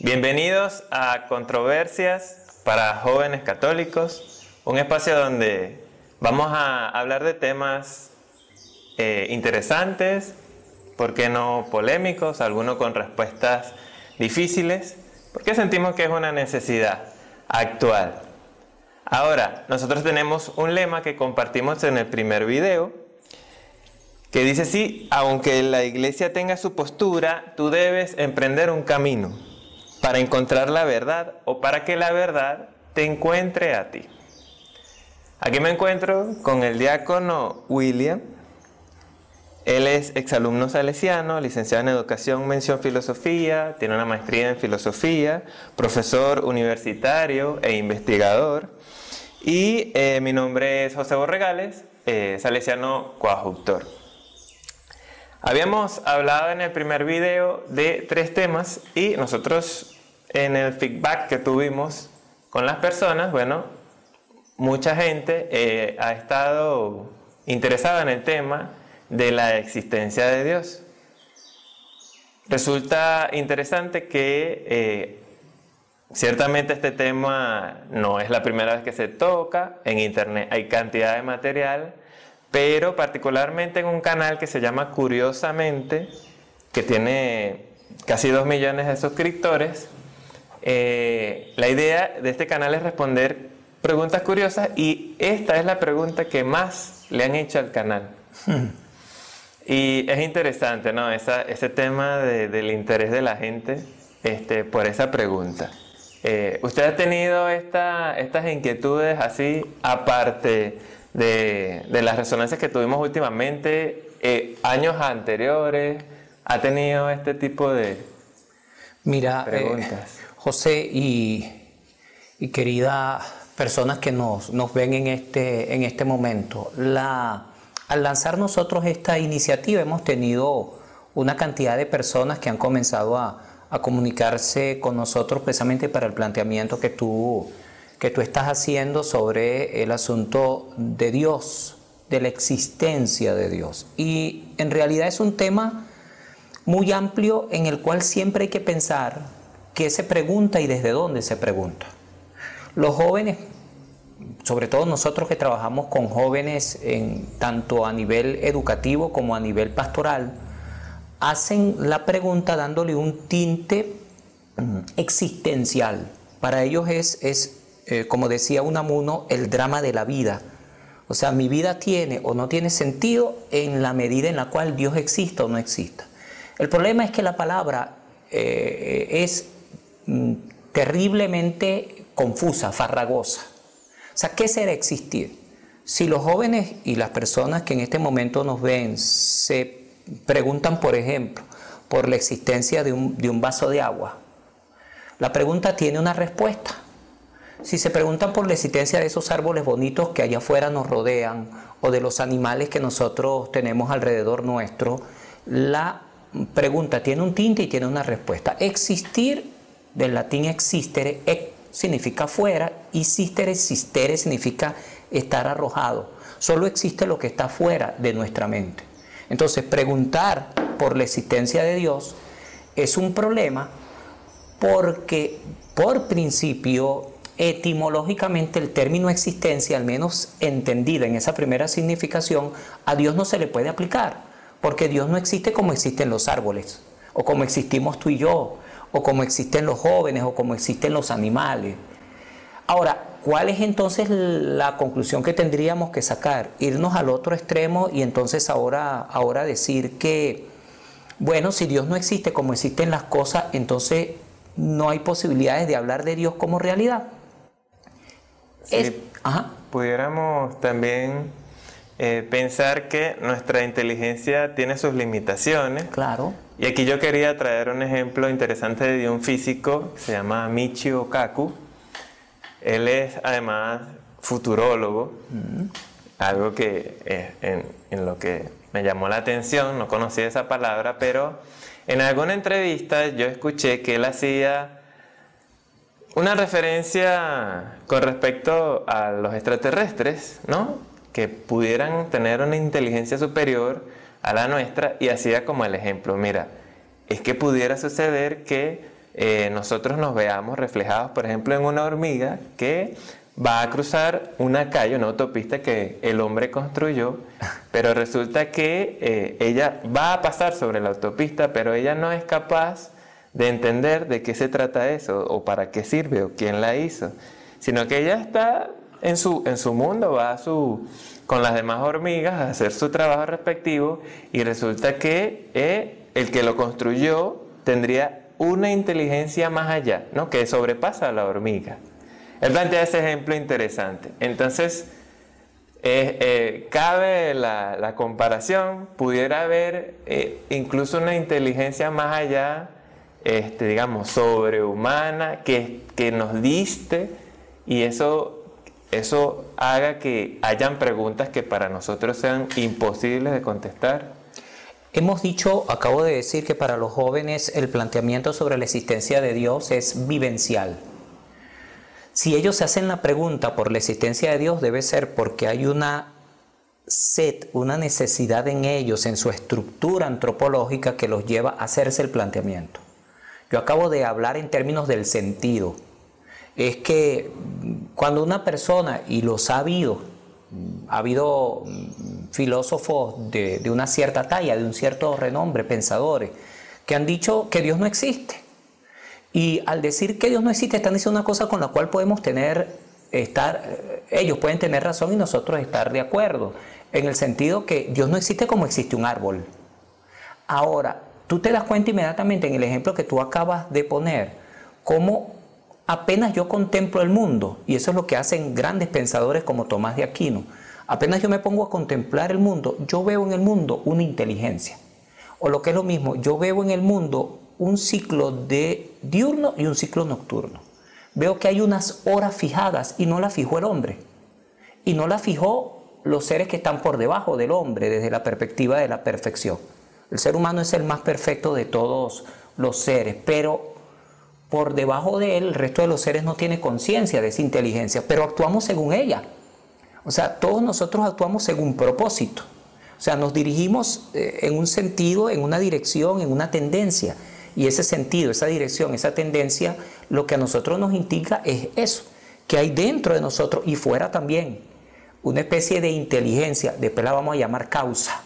Bienvenidos a Controversias para Jóvenes Católicos, un espacio donde vamos a hablar de temas interesantes, ¿por qué no polémicos? Algunos con respuestas difíciles, porque sentimos que es una necesidad actual. Ahora, nosotros tenemos un lema que compartimos en el primer video, que dice así: aunque la iglesia tenga su postura, tú debes emprender un camino para encontrar la verdad o para que la verdad te encuentre a ti. Aquí me encuentro con el diácono William. Él es exalumno salesiano, licenciado en Educación, mención Filosofía, tiene una maestría en Filosofía, profesor universitario e investigador. Y mi nombre es José Borregales, salesiano coadjutor. Habíamos hablado en el primer video de 3 temas y nosotros en el feedback que tuvimos con las personas, bueno, mucha gente ha estado interesada en el tema de la existencia de Dios. Resulta interesante que ciertamente este tema no es la primera vez que se toca, en internet hay cantidad de material, pero particularmente en un canal que se llama Curiosamente, que tiene casi 2 millones de suscriptores. La idea de este canal es responder preguntas curiosas y esta es la pregunta que más le han hecho al canal. Y es interesante, ¿no? Ese tema del interés de la gente por esa pregunta. ¿Usted ha tenido estas inquietudes así, aparte de las resonancias que tuvimos últimamente, años anteriores? ¿Ha tenido este tipo de preguntas? José y queridas personas que nos ven en este momento, al lanzar nosotros esta iniciativa hemos tenido una cantidad de personas que han comenzado a comunicarse con nosotros precisamente para el planteamiento que tú estás haciendo sobre el asunto de Dios, de la existencia de Dios. Y en realidad es un tema muy amplio en el cual siempre hay que pensar qué se pregunta y desde dónde se pregunta. Los jóvenes, sobre todo nosotros que trabajamos con jóvenes tanto a nivel educativo como a nivel pastoral, hacen la pregunta dándole un tinte existencial. Para ellos es como decía Unamuno, el drama de la vida. O sea, mi vida tiene o no tiene sentido en la medida en la cual Dios exista o no exista. El problema es que la palabra es terriblemente confusa, farragosa. O sea, ¿qué será existir? Si los jóvenes y las personas que en este momento nos ven se preguntan, por ejemplo, por la existencia de un vaso de agua, la pregunta tiene una respuesta. Si se preguntan por la existencia de esos árboles bonitos que allá afuera nos rodean o de los animales que nosotros tenemos alrededor nuestro, la pregunta tiene un tinte y tiene una respuesta. Existir, del latín existere, significa fuera, y existere significa estar arrojado. Solo existe lo que está fuera de nuestra mente. Entonces, preguntar por la existencia de Dios es un problema porque, por principio, etimológicamente el término existencia, al menos entendida en esa primera significación, a Dios no se le puede aplicar, porque Dios no existe como existen los árboles, o como existimos tú y yo, o como existen los jóvenes, o como existen los animales. Ahora, ¿cuál es entonces la conclusión que tendríamos que sacar? Irnos al otro extremo y entonces ahora decir que, bueno, si Dios no existe como existen las cosas, entonces no hay posibilidades de hablar de Dios como realidad. Sí, pudiéramos también pensar que nuestra inteligencia tiene sus limitaciones. Claro. Y aquí yo quería traer un ejemplo interesante de un físico que se llama Michio Kaku. Él es además futurólogo, algo que en lo que me llamó la atención, no conocía esa palabra, pero en alguna entrevista yo escuché que él hacía una referencia con respecto a los extraterrestres, ¿no? Que pudieran tener una inteligencia superior a la nuestra, y hacía como el ejemplo: mira, es que pudiera suceder que nosotros nos veamos reflejados, por ejemplo, en una hormiga que va a cruzar una calle, una autopista que el hombre construyó, pero resulta que ella va a pasar sobre la autopista, pero ella no es capaz de entender de qué se trata eso, o para qué sirve, o quién la hizo, sino que ella está en su mundo, va con las demás hormigas a hacer su trabajo respectivo, y resulta que el que lo construyó tendría una inteligencia más allá, ¿no?, que sobrepasa a la hormiga. Él plantea ese ejemplo interesante. Entonces, cabe la comparación, pudiera haber incluso una inteligencia más allá, digamos, sobrehumana, que nos diste, y eso haga que hayan preguntas que para nosotros sean imposibles de contestar. Hemos dicho, acabo de decir, que para los jóvenes el planteamiento sobre la existencia de Dios es vivencial. Si ellos se hacen la pregunta por la existencia de Dios, debe ser porque hay una sed, una necesidad en ellos, en su estructura antropológica, que los lleva a hacerse el planteamiento. Yo acabo de hablar en términos del sentido. Es que cuando una persona, y los ha habido filósofos de una cierta talla, de un cierto renombre, pensadores, que han dicho que Dios no existe. Y al decir que Dios no existe, están diciendo una cosa con la cual podemos ellos pueden tener razón y nosotros estar de acuerdo, en el sentido que Dios no existe como existe un árbol. Ahora, tú te das cuenta inmediatamente en el ejemplo que tú acabas de poner, cómo apenas yo contemplo el mundo, y eso es lo que hacen grandes pensadores como Tomás de Aquino, apenas yo me pongo a contemplar el mundo, yo veo en el mundo una inteligencia. O lo que es lo mismo, yo veo en el mundo un ciclo diurno y un ciclo nocturno. Veo que hay unas horas fijadas y no las fijó el hombre. Y no las fijó los seres que están por debajo del hombre desde la perspectiva de la perfección. El ser humano es el más perfecto de todos los seres, pero por debajo de él el resto de los seres no tiene conciencia de esa inteligencia, pero actuamos según ella. O sea, todos nosotros actuamos según propósito. O sea, nos dirigimos en un sentido, en una dirección, en una tendencia. Y ese sentido, esa dirección, esa tendencia, lo que a nosotros nos indica es eso, que hay dentro de nosotros y fuera también una especie de inteligencia, después la vamos a llamar causa,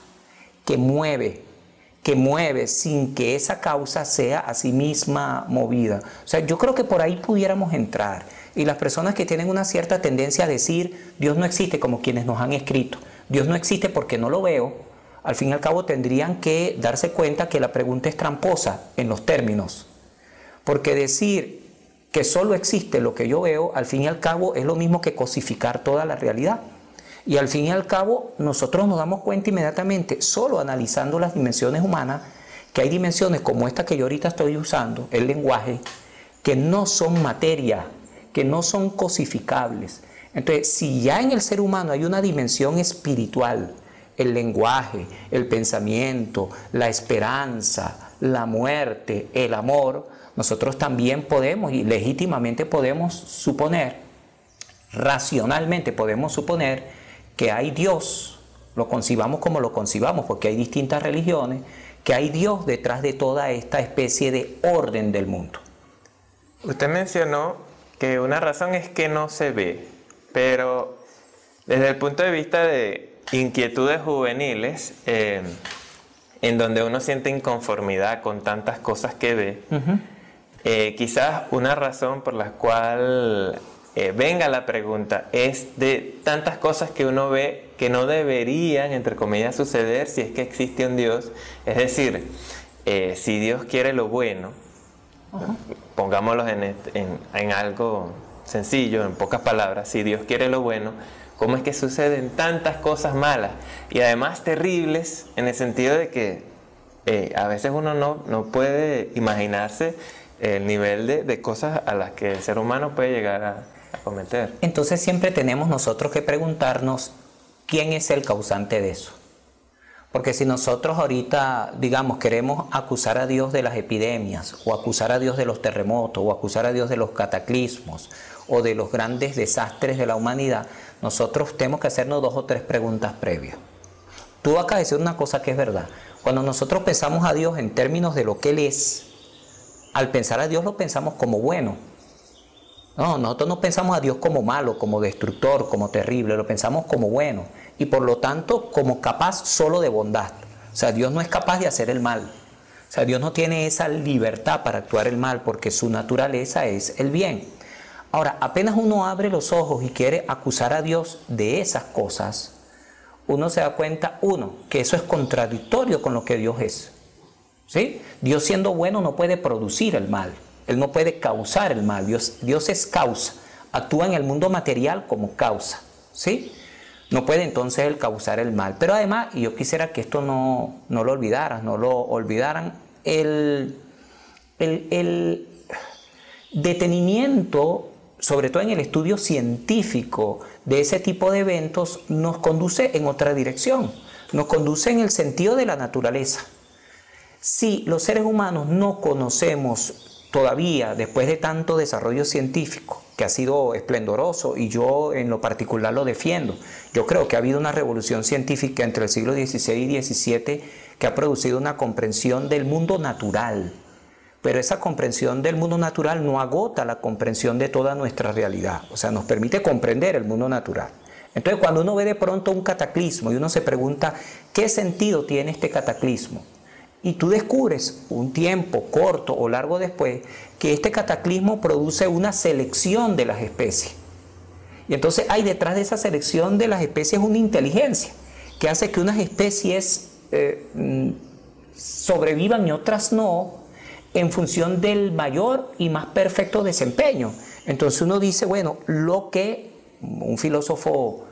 que mueve sin que esa causa sea a sí misma movida. O sea, yo creo que por ahí pudiéramos entrar. Y las personas que tienen una cierta tendencia a decir Dios no existe, como quienes nos han escrito, Dios no existe porque no lo veo, al fin y al cabo tendrían que darse cuenta que la pregunta es tramposa en los términos. Porque decir que solo existe lo que yo veo, al fin y al cabo es lo mismo que cosificar toda la realidad. Y al fin y al cabo nosotros nos damos cuenta inmediatamente, solo analizando las dimensiones humanas, que hay dimensiones como esta que yo ahorita estoy usando, el lenguaje, que no son materia, que no son cosificables. Entonces, si ya en el ser humano hay una dimensión espiritual, el lenguaje, el pensamiento, la esperanza, la muerte, el amor, nosotros también podemos y legítimamente podemos suponer, racionalmente podemos suponer que hay Dios, lo concibamos como lo concibamos, porque hay distintas religiones, que hay Dios detrás de toda esta especie de orden del mundo. Usted mencionó que una razón es que no se ve, pero desde el punto de vista de inquietudes juveniles, en donde uno siente inconformidad con tantas cosas que ve, quizás una razón por la cual venga la pregunta es de tantas cosas que uno ve que no deberían, entre comillas, suceder si es que existe un Dios. Es decir, si Dios quiere lo bueno, pongámoslo en algo sencillo, en pocas palabras, si Dios quiere lo bueno, ¿cómo es que suceden tantas cosas malas y además terribles, en el sentido de que a veces uno no puede imaginarse el nivel de cosas a las que el ser humano puede llegar a cometer? Entonces siempre tenemos nosotros que preguntarnos quién es el causante de eso. Porque si nosotros ahorita, digamos, queremos acusar a Dios de las epidemias, o acusar a Dios de los terremotos, o acusar a Dios de los cataclismos, o de los grandes desastres de la humanidad, nosotros tenemos que hacernos 2 o 3 preguntas previas. Tú acabas de decir una cosa que es verdad. Cuando nosotros pensamos a Dios en términos de lo que Él es, al pensar a Dios lo pensamos como bueno. No, nosotros no pensamos a Dios como malo, como destructor, como terrible, lo pensamos como bueno y por lo tanto como capaz solo de bondad. O sea, Dios no es capaz de hacer el mal. O sea, Dios no tiene esa libertad para actuar el mal porque su naturaleza es el bien. Ahora, apenas uno abre los ojos y quiere acusar a Dios de esas cosas, uno se da cuenta, que eso es contradictorio con lo que Dios es. ¿Sí? Dios siendo bueno no puede producir el mal. Él no puede causar el mal. Dios es causa. Actúa en el mundo material como causa. ¿Sí? No puede entonces él causar el mal. Pero además, y yo quisiera que esto no lo olvidaran, el detenimiento, sobre todo en el estudio científico de ese tipo de eventos, nos conduce en otra dirección. Nos conduce en el sentido de la naturaleza. Si los seres humanos no conocemos todavía, después de tanto desarrollo científico, que ha sido esplendoroso y yo en lo particular lo defiendo, yo creo que ha habido una revolución científica entre el siglo XVI y XVII que ha producido una comprensión del mundo natural, pero esa comprensión del mundo natural no agota la comprensión de toda nuestra realidad, o sea, nos permite comprender el mundo natural. Entonces, cuando uno ve de pronto un cataclismo y uno se pregunta, ¿qué sentido tiene este cataclismo? Y tú descubres un tiempo corto o largo después que este cataclismo produce una selección de las especies. Y entonces hay detrás de esa selección de las especies una inteligencia que hace que unas especies sobrevivan y otras no en función del mayor y más perfecto desempeño. Entonces uno dice, bueno, lo que un filósofo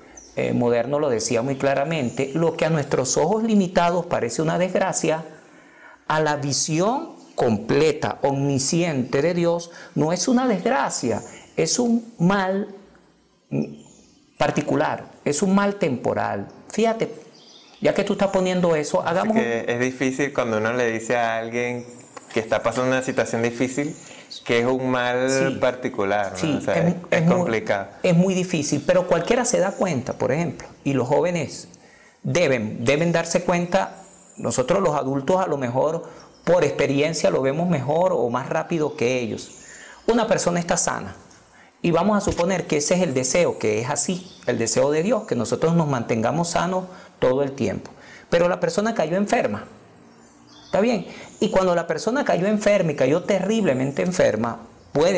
moderno lo decía muy claramente, lo que a nuestros ojos limitados parece una desgracia, a la visión completa, omnisciente de Dios, no es una desgracia, es un mal particular, es un mal temporal. Fíjate, ya que tú estás poniendo eso, hagamos... Es difícil cuando uno le dice a alguien que está pasando una situación difícil que es un mal particular, ¿no? Sí, o sea, es complicado. Es muy difícil, pero cualquiera se da cuenta, por ejemplo, y los jóvenes deben darse cuenta. Nosotros los adultos a lo mejor por experiencia lo vemos mejor o más rápido que ellos. Una persona está sana y vamos a suponer que ese es el deseo, que es así, el deseo de Dios, que nosotros nos mantengamos sanos todo el tiempo. Pero la persona cayó enferma, ¿está bien? Y cuando la persona cayó enferma y cayó terriblemente enferma,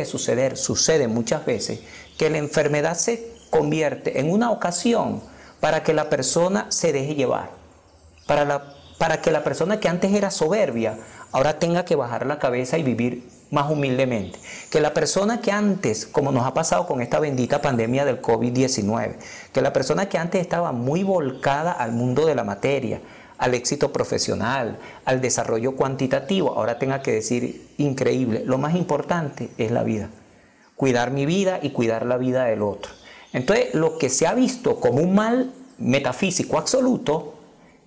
sucede muchas veces que la enfermedad se convierte en una ocasión para que la persona se deje llevar, para que la persona que antes era soberbia, ahora tenga que bajar la cabeza y vivir más humildemente. Que la persona que antes, como nos ha pasado con esta bendita pandemia del COVID-19, que la persona que antes estaba muy volcada al mundo de la materia, al éxito profesional, al desarrollo cuantitativo, ahora tenga que decir, increíble, lo más importante es la vida. Cuidar mi vida y cuidar la vida del otro. Entonces, lo que se ha visto como un mal metafísico absoluto,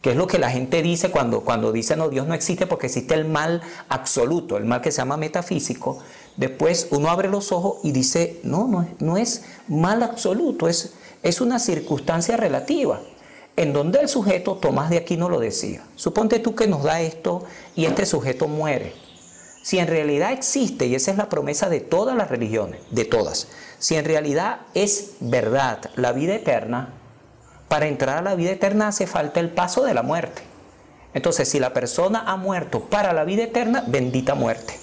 que es lo que la gente dice cuando dice no, Dios no existe porque existe el mal absoluto, el mal que se llama metafísico. Después uno abre los ojos y dice, no es mal absoluto, es una circunstancia relativa, en donde el sujeto, Tomás de Aquino lo decía, suponte tú que nos da esto y este sujeto muere. Si en realidad existe, y esa es la promesa de todas las religiones, de todas, si en realidad es verdad la vida eterna, para entrar a la vida eterna hace falta el paso de la muerte. Entonces, si la persona ha muerto para la vida eterna, bendita muerte.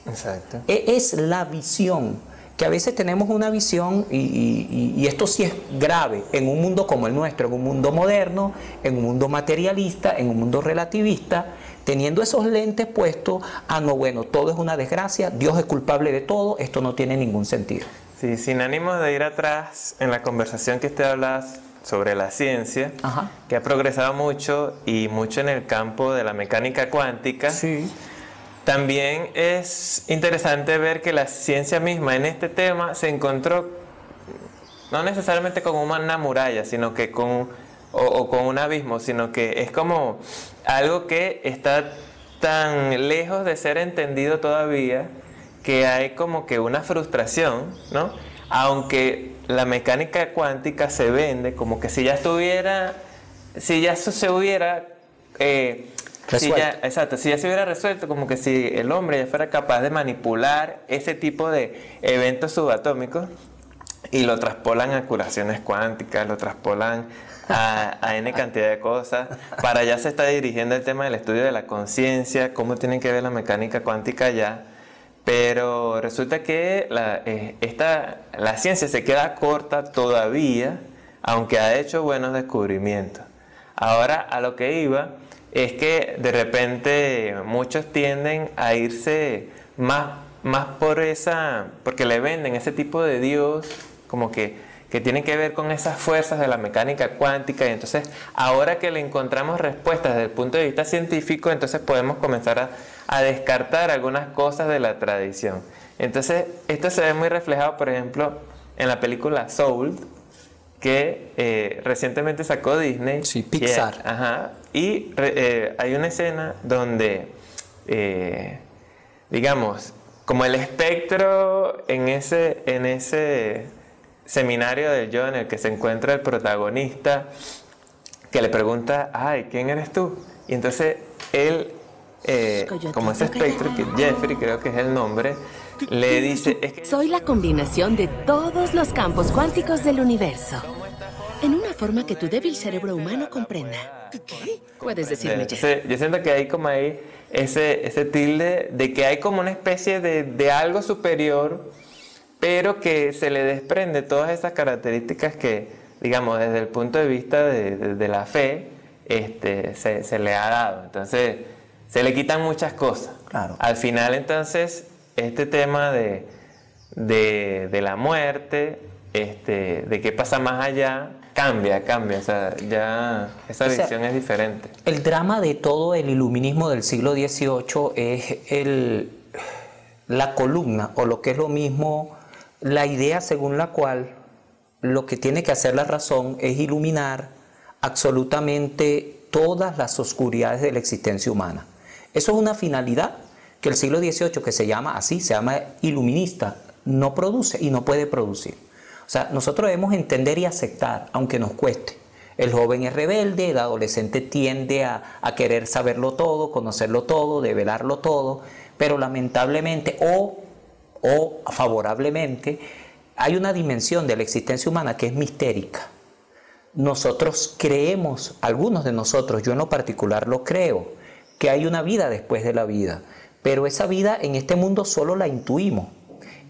Exacto. Es la visión, que a veces tenemos una visión, y esto sí es grave, en un mundo como el nuestro, en un mundo moderno, en un mundo materialista, en un mundo relativista, teniendo esos lentes puestos, no, bueno, todo es una desgracia, Dios es culpable de todo, esto no tiene ningún sentido. Sí, sin ánimo de ir atrás, en la conversación que usted hablaba sobre la ciencia, Ajá, que ha progresado mucho y mucho en el campo de la mecánica cuántica, sí, también es interesante ver que la ciencia misma en este tema se encontró no necesariamente con una muralla, sino que con un abismo, sino que es como algo que está tan lejos de ser entendido todavía que hay como que una frustración, ¿no? Aunque la mecánica cuántica se vende como que si ya se hubiera resuelto. Exacto, si ya se hubiera resuelto, como que si el hombre ya fuera capaz de manipular ese tipo de eventos subatómicos y lo traspolan a curaciones cuánticas, lo traspolan a N cantidad de cosas. Para allá se está dirigiendo el tema del estudio de la conciencia, cómo tiene que ver la mecánica cuántica allá. Pero resulta que la ciencia se queda corta todavía, aunque ha hecho buenos descubrimientos. Ahora, a lo que iba es que de repente muchos tienden a irse más por porque le venden ese tipo de Dios, como que tienen que ver con esas fuerzas de la mecánica cuántica, y entonces ahora que le encontramos respuestas desde el punto de vista científico, entonces podemos comenzar a descartar algunas cosas de la tradición. Entonces esto se ve muy reflejado, por ejemplo, en la película Soul, que recientemente sacó Disney. Sí, Pixar. Y hay una escena donde, digamos, como el espectro en ese seminario del yo en el que se encuentra el protagonista, que le pregunta, ay, ¿quién eres tú? Y entonces él, como ese espectro, que Jeffrey creo que es el nombre, le dice, es que soy la combinación de todos los campos cuánticos del universo, en una forma que tu débil cerebro humano comprenda. ¿Qué? Puedes decirme ya. Entonces, yo siento que hay como ahí ese tilde de que hay como una especie de algo superior, pero que se le desprende todas esas características que, digamos, desde el punto de vista de la fe, se le ha dado. Entonces, se le quitan muchas cosas. Claro. Al final, entonces, este tema de la muerte, de qué pasa más allá, cambia. O sea, ya esa visión es diferente. El drama de todo el iluminismo del siglo XVIII es la columna, o lo que es lo mismo, la idea según la cual lo que tiene que hacer la razón es iluminar absolutamente todas las oscuridades de la existencia humana. Eso es una finalidad que el siglo XVIII, que se llama iluminista, no produce y no puede producir. O sea, nosotros debemos entender y aceptar, aunque nos cueste. El joven es rebelde, el adolescente tiende a querer saberlo todo, conocerlo todo, develarlo todo, pero lamentablemente o favorablemente hay una dimensión de la existencia humana que es mistérica. Nosotros creemos, algunos de nosotros, yo en lo particular lo creo, que hay una vida después de la vida, pero esa vida en este mundo solo la intuimos.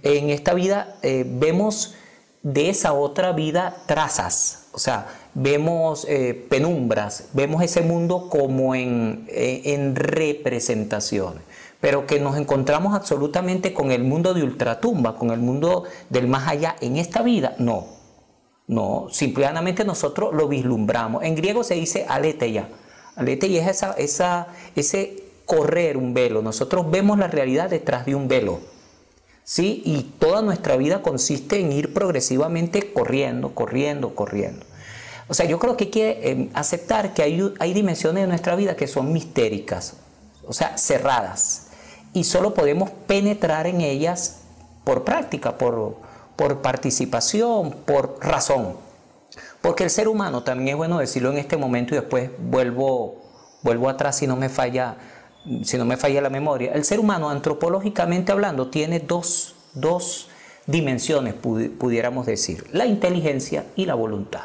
En esta vida vemos de esa otra vida trazas, o sea, vemos penumbras, vemos ese mundo como en representaciones, pero que nos encontramos absolutamente con el mundo de ultratumba, con el mundo del más allá en esta vida, no, simplemente nosotros lo vislumbramos. En griego se dice aletheia. Aletheia es ese correr un velo. Nosotros vemos la realidad detrás de un velo, ¿sí? Y toda nuestra vida consiste en ir progresivamente corriendo. O sea, yo creo que hay que aceptar que hay dimensiones de nuestra vida que son mistéricas, o sea, cerradas, y solo podemos penetrar en ellas por práctica, por participación, por razón. Porque el ser humano, también es bueno decirlo en este momento y después vuelvo atrás si no me falla la memoria. El ser humano, antropológicamente hablando, tiene dos dimensiones, pudiéramos decir: la inteligencia y la voluntad.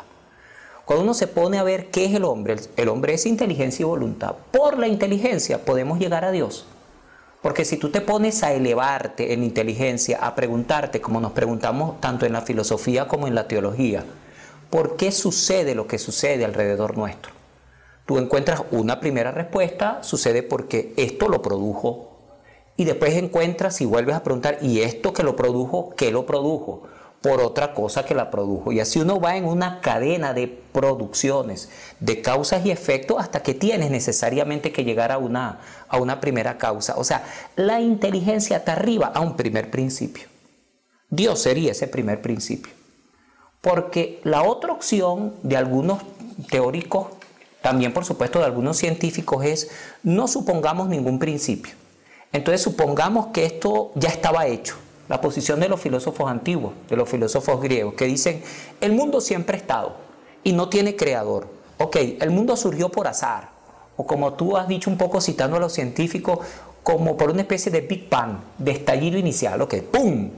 Cuando uno se pone a ver qué es el hombre es inteligencia y voluntad. Por la inteligencia podemos llegar a Dios. Porque si tú te pones a elevarte en inteligencia, a preguntarte, como nos preguntamos tanto en la filosofía como en la teología, ¿por qué sucede lo que sucede alrededor nuestro? Tú encuentras una primera respuesta: sucede porque esto lo produjo. Y después encuentras y vuelves a preguntar: ¿y esto que lo produjo, qué lo produjo? Por otra cosa que la produjo. Y así uno va en una cadena de producciones, de causas y efectos, hasta que tienes necesariamente que llegar a una primera causa. O sea, la inteligencia te arriba a un primer principio. Dios sería ese primer principio. Porque la otra opción de algunos teóricos, también por supuesto de algunos científicos, es: no supongamos ningún principio. Entonces supongamos que esto ya estaba hecho. La posición de los filósofos antiguos, de los filósofos griegos, que dicen: el mundo siempre ha estado y no tiene creador. Ok, el mundo surgió por azar. o como tú has dicho un poco citando a los científicos, como por una especie de Big Bang, de estallido inicial, ok, ¡pum!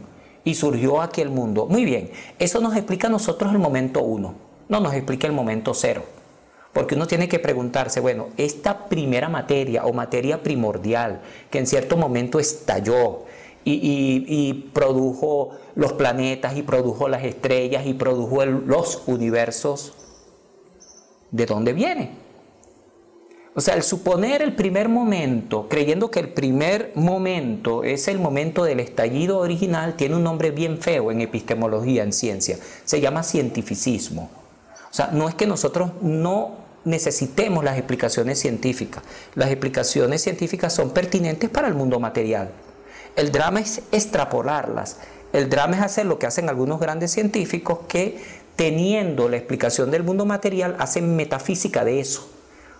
Y surgió aquí el mundo. Muy bien, eso nos explica a nosotros el momento 1, no nos explica el momento 0. Porque uno tiene que preguntarse, bueno, esta primera materia o materia primordial que en cierto momento estalló y produjo los planetas y produjo las estrellas y produjo los universos, ¿de dónde viene? O sea, el suponer el primer momento, creyendo que el primer momento es el momento del estallido original, tiene un nombre bien feo en epistemología, en ciencia. Se llama cientificismo. O sea, no es que nosotros no necesitemos las explicaciones científicas. Las explicaciones científicas son pertinentes para el mundo material. El drama es extrapolarlas. El drama es hacer lo que hacen algunos grandes científicos que, teniendo la explicación del mundo material, hacen metafísica de eso.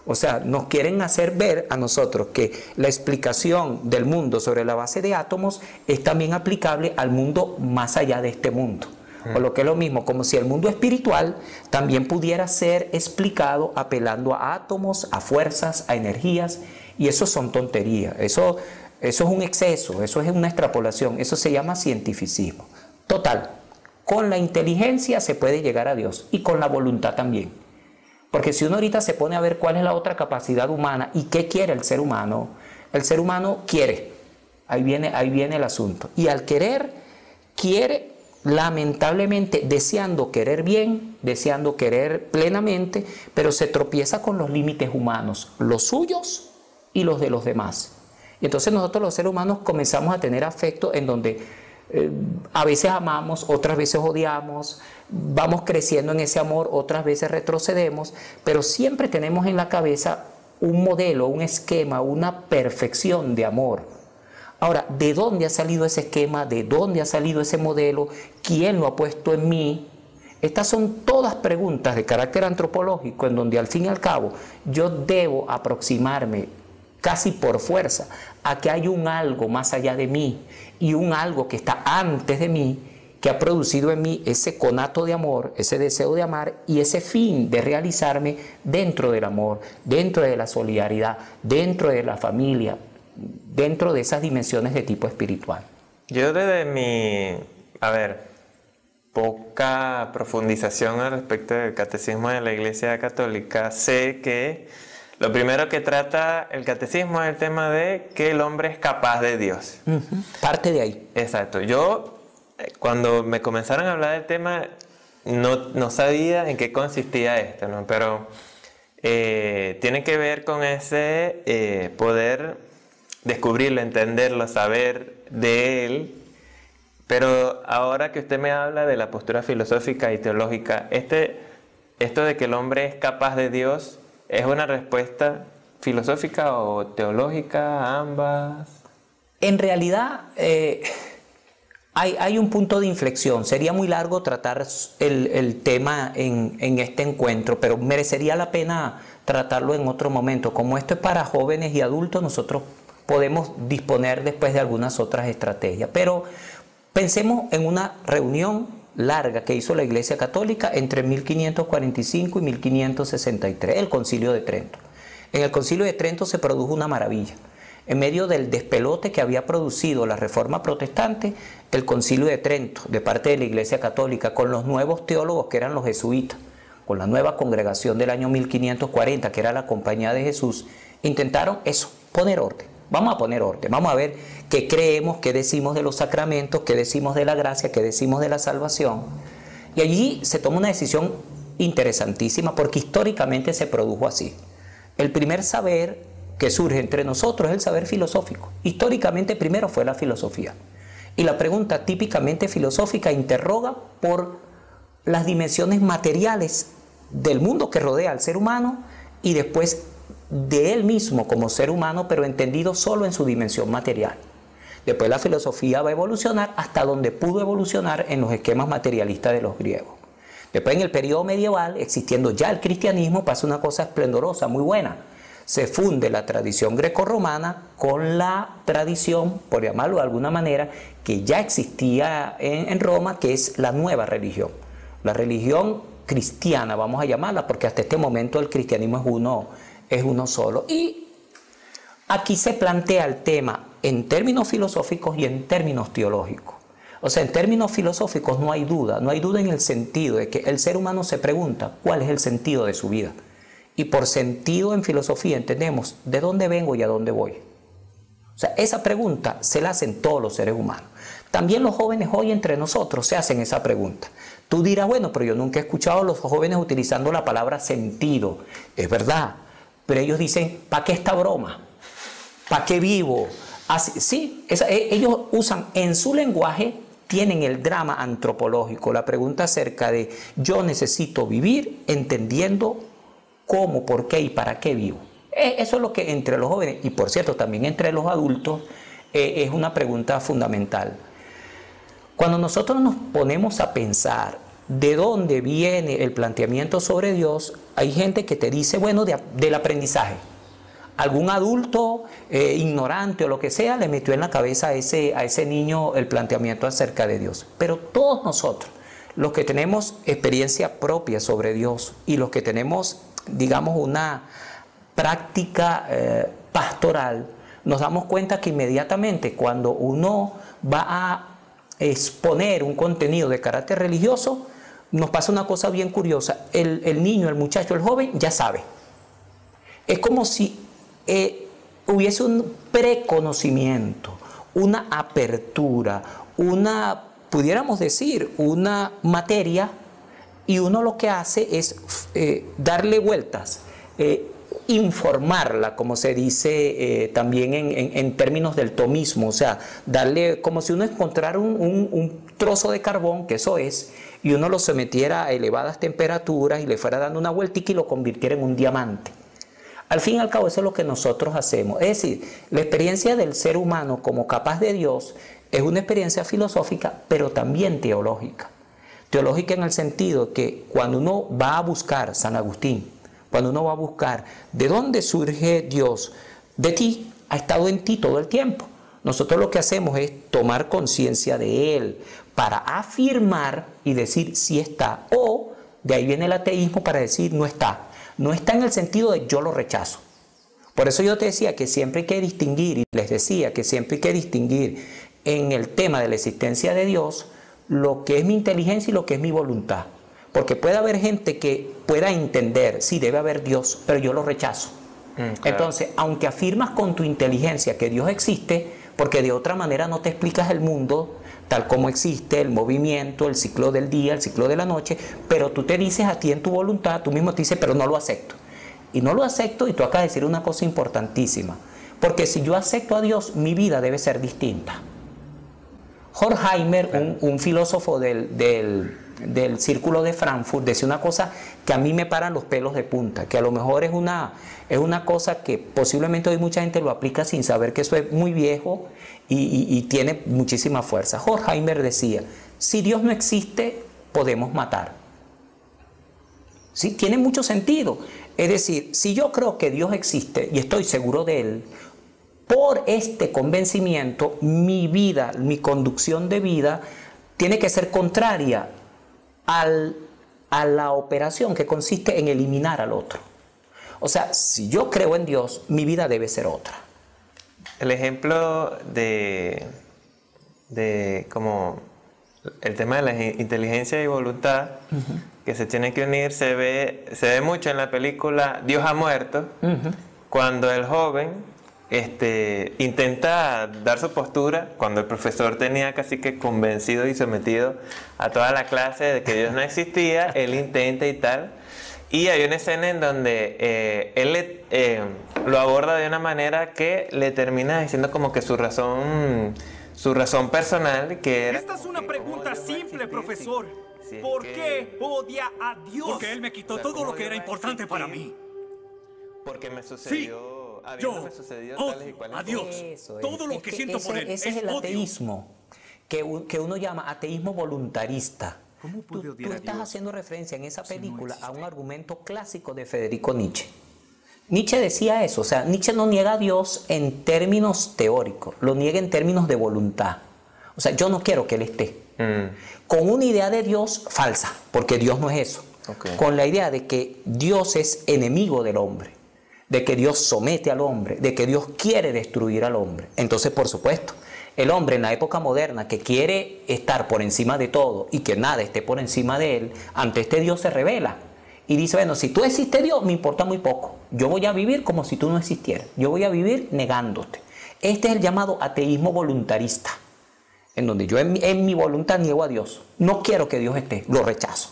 O sea, nos quieren hacer ver a nosotros que la explicación del mundo sobre la base de átomos es también aplicable al mundo más allá de este mundo. O lo que es lo mismo, como si el mundo espiritual también pudiera ser explicado apelando a átomos, a fuerzas, a energías, y eso son tonterías, eso es un exceso, eso es una extrapolación, eso se llama cientificismo. Total, con la inteligencia se puede llegar a Dios y con la voluntad también. Porque si uno ahorita se pone a ver cuál es la otra capacidad humana y qué quiere el ser humano quiere, ahí viene el asunto. Y al querer, quiere lamentablemente deseando querer bien, deseando querer plenamente, pero se tropieza con los límites humanos, los suyos y los de los demás. Y entonces nosotros los seres humanos comenzamos a tener afecto en donde a veces amamos, otras veces odiamos, vamos creciendo en ese amor, otras veces retrocedemos, pero siempre tenemos en la cabeza un modelo, un esquema, una perfección de amor. Ahora, ¿de dónde ha salido ese esquema? ¿De dónde ha salido ese modelo? ¿Quién lo ha puesto en mí? Estas son todas preguntas de carácter antropológico en donde al fin y al cabo yo debo aproximarme casi por fuerza a que hay un algo más allá de mí y un algo que está antes de mí que ha producido en mí ese conato de amor, ese deseo de amar y ese fin de realizarme dentro del amor, dentro de la solidaridad, dentro de la familia, dentro de esas dimensiones de tipo espiritual. Yo desde mi, poca profundización al respecto del catecismo de la Iglesia Católica, sé que lo primero que trata el catecismo es el tema de que el hombre es capaz de Dios. Parte de ahí. Exacto. Yo, cuando me comenzaron a hablar del tema, no sabía en qué consistía esto, ¿no? Pero tiene que ver con ese poder descubrirlo, entenderlo, saber de él. Pero ahora que usted me habla de la postura filosófica y teológica, esto de que el hombre es capaz de Dios, ¿es una respuesta filosófica o teológica, ambas? En realidad hay un punto de inflexión. Sería muy largo tratar el tema en este encuentro, pero merecería la pena tratarlo en otro momento. Como esto es para jóvenes y adultos, nosotros podemos disponer después de algunas otras estrategias. Pero pensemos en una reunión larga que hizo la Iglesia Católica entre 1545 y 1563, el Concilio de Trento. En el Concilio de Trento se produjo una maravilla. En medio del despelote que había producido la Reforma Protestante, el Concilio de Trento, de parte de la Iglesia Católica, con los nuevos teólogos que eran los jesuitas, con la nueva congregación del año 1540, que era la Compañía de Jesús, intentaron eso, poner orden. Vamos a poner orden, vamos a ver qué creemos, qué decimos de los sacramentos, qué decimos de la gracia, qué decimos de la salvación. Y allí se toma una decisión interesantísima porque históricamente se produjo así. El primer saber que surge entre nosotros es el saber filosófico. Históricamente primero fue la filosofía. Y la pregunta típicamente filosófica interroga por las dimensiones materiales del mundo que rodea al ser humano y después de él mismo como ser humano, pero entendido solo en su dimensión material. Después la filosofía va a evolucionar hasta donde pudo evolucionar en los esquemas materialistas de los griegos. Después en el periodo medieval, existiendo ya el cristianismo, pasa una cosa esplendorosa, muy buena. Se funde la tradición grecorromana con la tradición, por llamarlo de alguna manera, que ya existía en Roma, que es la nueva religión. La religión cristiana, vamos a llamarla, porque hasta este momento el cristianismo es uno es uno solo. Y aquí se plantea el tema en términos filosóficos y en términos teológicos. O sea, en términos filosóficos no hay duda en el sentido de que el ser humano se pregunta cuál es el sentido de su vida. Y por sentido en filosofía entendemos de dónde vengo y a dónde voy. O sea, esa pregunta se la hacen todos los seres humanos. También los jóvenes hoy entre nosotros se hacen esa pregunta. Tú dirás, bueno, pero yo nunca he escuchado a los jóvenes utilizando la palabra sentido. Es verdad, pero ellos dicen, ¿para qué esta broma? ¿Para qué vivo? Así, sí, ellos usan en su lenguaje, tienen el drama antropológico, la pregunta acerca de yo necesito vivir entendiendo cómo, por qué y para qué vivo. Eso es lo que entre los jóvenes, y por cierto también entre los adultos, es una pregunta fundamental. Cuando nosotros nos ponemos a pensar de dónde viene el planteamiento sobre Dios, hay gente que te dice, bueno, del aprendizaje. Algún adulto ignorante o lo que sea le metió en la cabeza a ese niño el planteamiento acerca de Dios. Pero todos nosotros, los que tenemos experiencia propia sobre Dios y los que tenemos, digamos, una práctica pastoral, nos damos cuenta que inmediatamente cuando uno va a exponer un contenido de carácter religioso, nos pasa una cosa bien curiosa. El niño, el muchacho, el joven ya sabe. Es como si hubiese un preconocimiento, una apertura, pudiéramos decir, una materia, y uno lo que hace es darle vueltas, informarla, como se dice también en términos del tomismo, o sea, darle como si uno encontrara un trozo de carbón, que eso es, y uno lo sometiera a elevadas temperaturas y le fuera dando una vueltica y lo convirtiera en un diamante. Al fin y al cabo eso es lo que nosotros hacemos. Es decir, la experiencia del ser humano como capaz de Dios es una experiencia filosófica, pero también teológica. Teológica en el sentido que cuando uno va a buscar, San Agustín, cuando uno va a buscar de dónde surge Dios, de ti, ha estado en ti todo el tiempo. Nosotros lo que hacemos es tomar conciencia de Él para afirmar y decir si está, o de ahí viene el ateísmo para decir no está. No está en el sentido de yo lo rechazo. Por eso yo te decía que siempre hay que distinguir, y les decía que siempre hay que distinguir en el tema de la existencia de Dios lo que es mi inteligencia y lo que es mi voluntad. Porque puede haber gente que pueda entender, sí, debe haber Dios, pero yo lo rechazo. Claro. Entonces, aunque afirmas con tu inteligencia que Dios existe, porque de otra manera no te explicas el mundo tal como existe, el movimiento, el ciclo del día, el ciclo de la noche, pero tú te dices a ti en tu voluntad, tú mismo te dices, pero no lo acepto. Y no lo acepto, y tú acabas de decir una cosa importantísima, porque si yo acepto a Dios, mi vida debe ser distinta. Horkheimer, un filósofo del Círculo de Frankfurt, decía una cosa que a mí me paran los pelos de punta, que a lo mejor es una cosa que posiblemente hoy mucha gente lo aplica sin saber que eso es muy viejo y tiene muchísima fuerza. Horkheimer decía, si Dios no existe, podemos matar. ¿Sí? Tiene mucho sentido. Es decir, si yo creo que Dios existe y estoy seguro de Él, por este convencimiento, mi vida, mi conducción de vida, tiene que ser contraria a la operación que consiste en eliminar al otro. O sea, si yo creo en Dios, mi vida debe ser otra. El ejemplo de como el tema de la inteligencia y voluntad, que se tienen que unir, se ve mucho en la película Dios ha muerto, cuando el joven intenta dar su postura, cuando el profesor tenía casi que convencido y sometido a toda la clase de que Dios no existía, él intenta y tal. Y hay una escena en donde él lo aborda de una manera que le termina diciendo como que su razón personal, que era... Esta es una pregunta simple, profesor. ¿Por qué odia a Dios? Porque Él me quitó todo lo que era importante para mí. Porque me sucedió... Sí, yo odio a Dios. Todo lo que siento por Él ese es el ateísmo que uno llama ateísmo voluntarista. ¿Cómo puede odiar a Dios? Tú estás haciendo referencia en esa película a un argumento clásico de Federico Nietzsche. Nietzsche decía eso, o sea, Nietzsche no niega a Dios en términos teóricos, lo niega en términos de voluntad. O sea, yo no quiero que Él esté. Con una idea de Dios falsa, porque Dios no es eso. Con la idea de que Dios es enemigo del hombre. de que Dios somete al hombre, de que Dios quiere destruir al hombre. Entonces, por supuesto, el hombre en la época moderna que quiere estar por encima de todo y que nada esté por encima de él, ante este Dios se revela y dice, bueno, si tú existes Dios, me importa muy poco. Yo voy a vivir como si tú no existieras. Yo voy a vivir negándote. Este es el llamado ateísmo voluntarista, en donde yo en mi voluntad niego a Dios. No quiero que Dios esté, lo rechazo.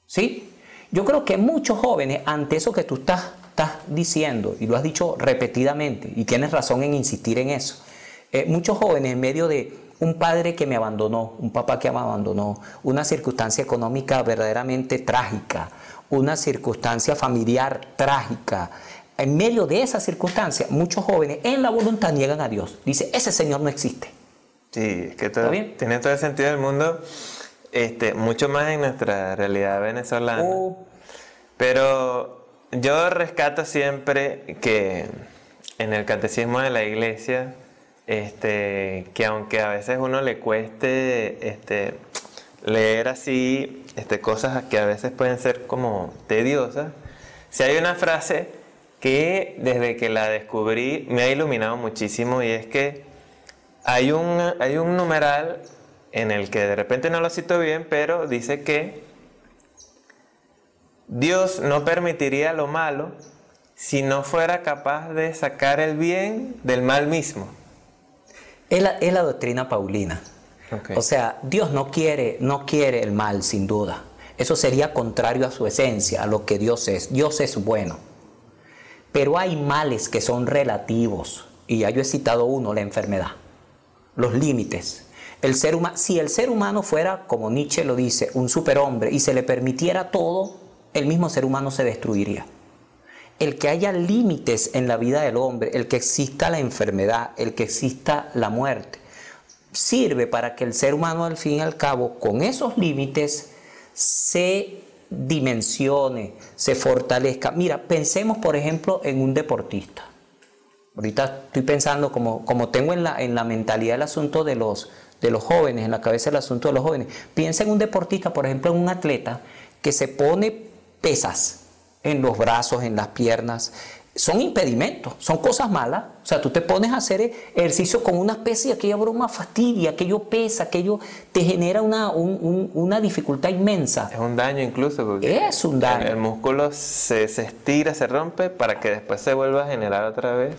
¿Sí? Yo creo que muchos jóvenes, ante eso que tú estás diciendo, y lo has dicho repetidamente, y tienes razón en insistir en eso, muchos jóvenes en medio de un padre que me abandonó, un papá que me abandonó, una circunstancia económica verdaderamente trágica, una circunstancia familiar trágica, en medio de esa circunstancia, muchos jóvenes en la voluntad niegan a Dios. Dice, ese Señor no existe. Sí, es que tiene todo el sentido del mundo, mucho más en nuestra realidad venezolana. Pero yo rescato siempre que en el catecismo de la iglesia, que aunque a veces uno le cueste leer así cosas que a veces pueden ser como tediosas, si hay una frase que desde que la descubrí me ha iluminado muchísimo, y es que hay un numeral en el que de repente no lo cito bien, pero dice que Dios no permitiría lo malo si no fuera capaz de sacar el bien del mal mismo. Es la doctrina paulina. Okay. O sea, Dios no quiere el mal, sin duda. Eso sería contrario a su esencia, a lo que Dios es. Dios es bueno. Pero hay males que son relativos. Y ya yo he citado uno, la enfermedad. Los límites. Si el ser humano fuera, como Nietzsche lo dice, un superhombre y se le permitiera todo, el mismo ser humano se destruiría. El que haya límites en la vida del hombre, el que exista la enfermedad, el que exista la muerte, sirve para que el ser humano al fin y al cabo, con esos límites, se dimensione, se fortalezca. Mira, pensemos por ejemplo en un deportista. Ahorita estoy pensando, como tengo en la mentalidad el asunto de los jóvenes, en la cabeza el asunto de los jóvenes. Piensa en un deportista, por ejemplo en un atleta que se pone pesas en los brazos, en las piernas. Son impedimentos, son cosas malas. O sea, tú te pones a hacer ejercicio con una pesa y aquella broma fastidia, aquello pesa, aquello te genera una dificultad inmensa. Es un daño incluso. Porque es un daño. El músculo se estira, se rompe para que después se vuelva a generar otra vez.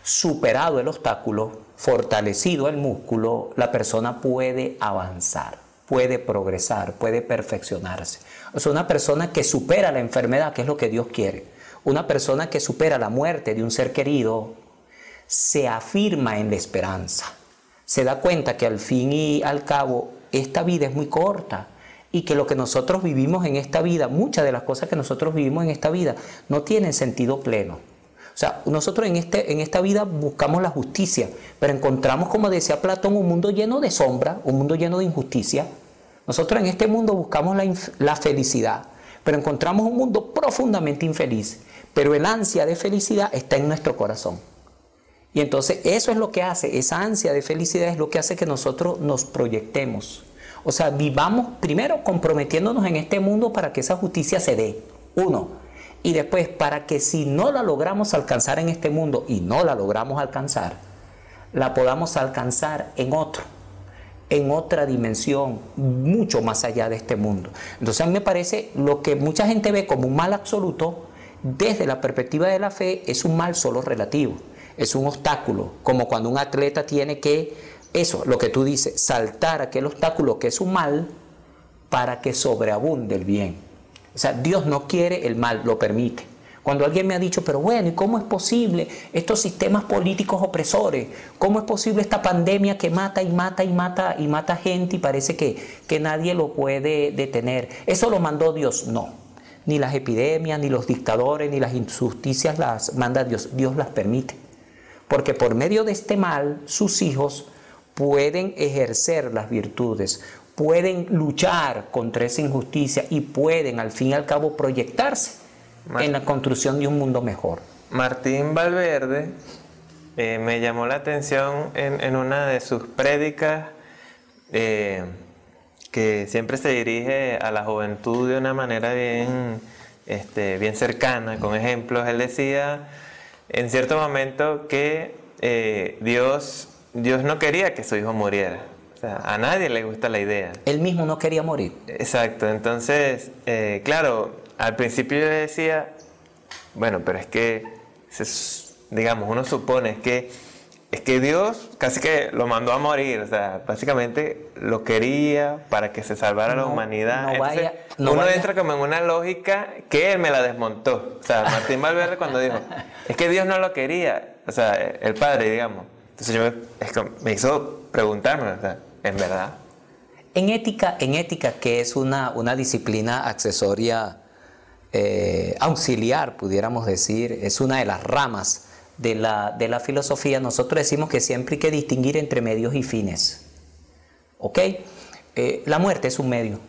Superado el obstáculo, fortalecido el músculo, la persona puede avanzar, puede progresar, puede perfeccionarse. O sea, una persona que supera la enfermedad, que es lo que Dios quiere, una persona que supera la muerte de un ser querido, se afirma en la esperanza. Se da cuenta que al fin y al cabo esta vida es muy corta y que lo que nosotros vivimos en esta vida, muchas de las cosas que nosotros vivimos en esta vida no tienen sentido pleno. O sea, nosotros en esta vida buscamos la justicia, pero encontramos, como decía Platón, un mundo lleno de sombra, un mundo lleno de injusticia. Nosotros en este mundo buscamos la felicidad, pero encontramos un mundo profundamente infeliz. Pero el ansia de felicidad está en nuestro corazón. Y entonces eso es lo que hace, esa ansia de felicidad es lo que hace que nosotros nos proyectemos. O sea, vivamos primero comprometiéndonos en este mundo para que esa justicia se dé. Uno. Y después, para que si no la logramos alcanzar en este mundo y no la logramos alcanzar, la podamos alcanzar en otro, en otra dimensión, mucho más allá de este mundo. Entonces a mí me parece lo que mucha gente ve como un mal absoluto, desde la perspectiva de la fe, es un mal solo relativo, es un obstáculo, como cuando un atleta tiene que, eso, lo que tú dices, saltar aquel obstáculo que es un mal para que sobreabunde el bien. O sea, Dios no quiere el mal, lo permite. Cuando alguien me ha dicho, pero bueno, ¿y cómo es posible estos sistemas políticos opresores? ¿Cómo es posible esta pandemia que mata y mata y mata y mata gente y parece que nadie lo puede detener? ¿Eso lo mandó Dios? No. Ni las epidemias, ni los dictadores, ni las injusticias las manda Dios. Dios las permite. Porque por medio de este mal, sus hijos pueden ejercer las virtudes, pueden luchar contra esa injusticia y pueden al fin y al cabo proyectarse en la construcción de un mundo mejor. Martín Valverde me llamó la atención en una de sus prédicas, que siempre se dirige a la juventud de una manera bien bien cercana, con ejemplos. Él decía en cierto momento que Dios no quería que su hijo muriera. O sea, a nadie le gusta la idea. Él mismo no quería morir. Exacto. Entonces, claro, al principio yo decía, bueno, pero es que, digamos, uno supone es que Dios casi que lo mandó a morir. O sea, básicamente lo quería para que se salvara la humanidad. Entonces, uno entra como en una lógica que él me la desmontó. O sea, Martín Valverde cuando dijo, es que Dios no lo quería. O sea, el Padre, digamos. Entonces me hizo preguntarme, o sea, ¿en verdad? En ética, que es una disciplina accesoria, auxiliar, pudiéramos decir, es una de las ramas de la filosofía. Nosotros decimos que siempre hay que distinguir entre medios y fines. ¿Ok? La muerte es un medio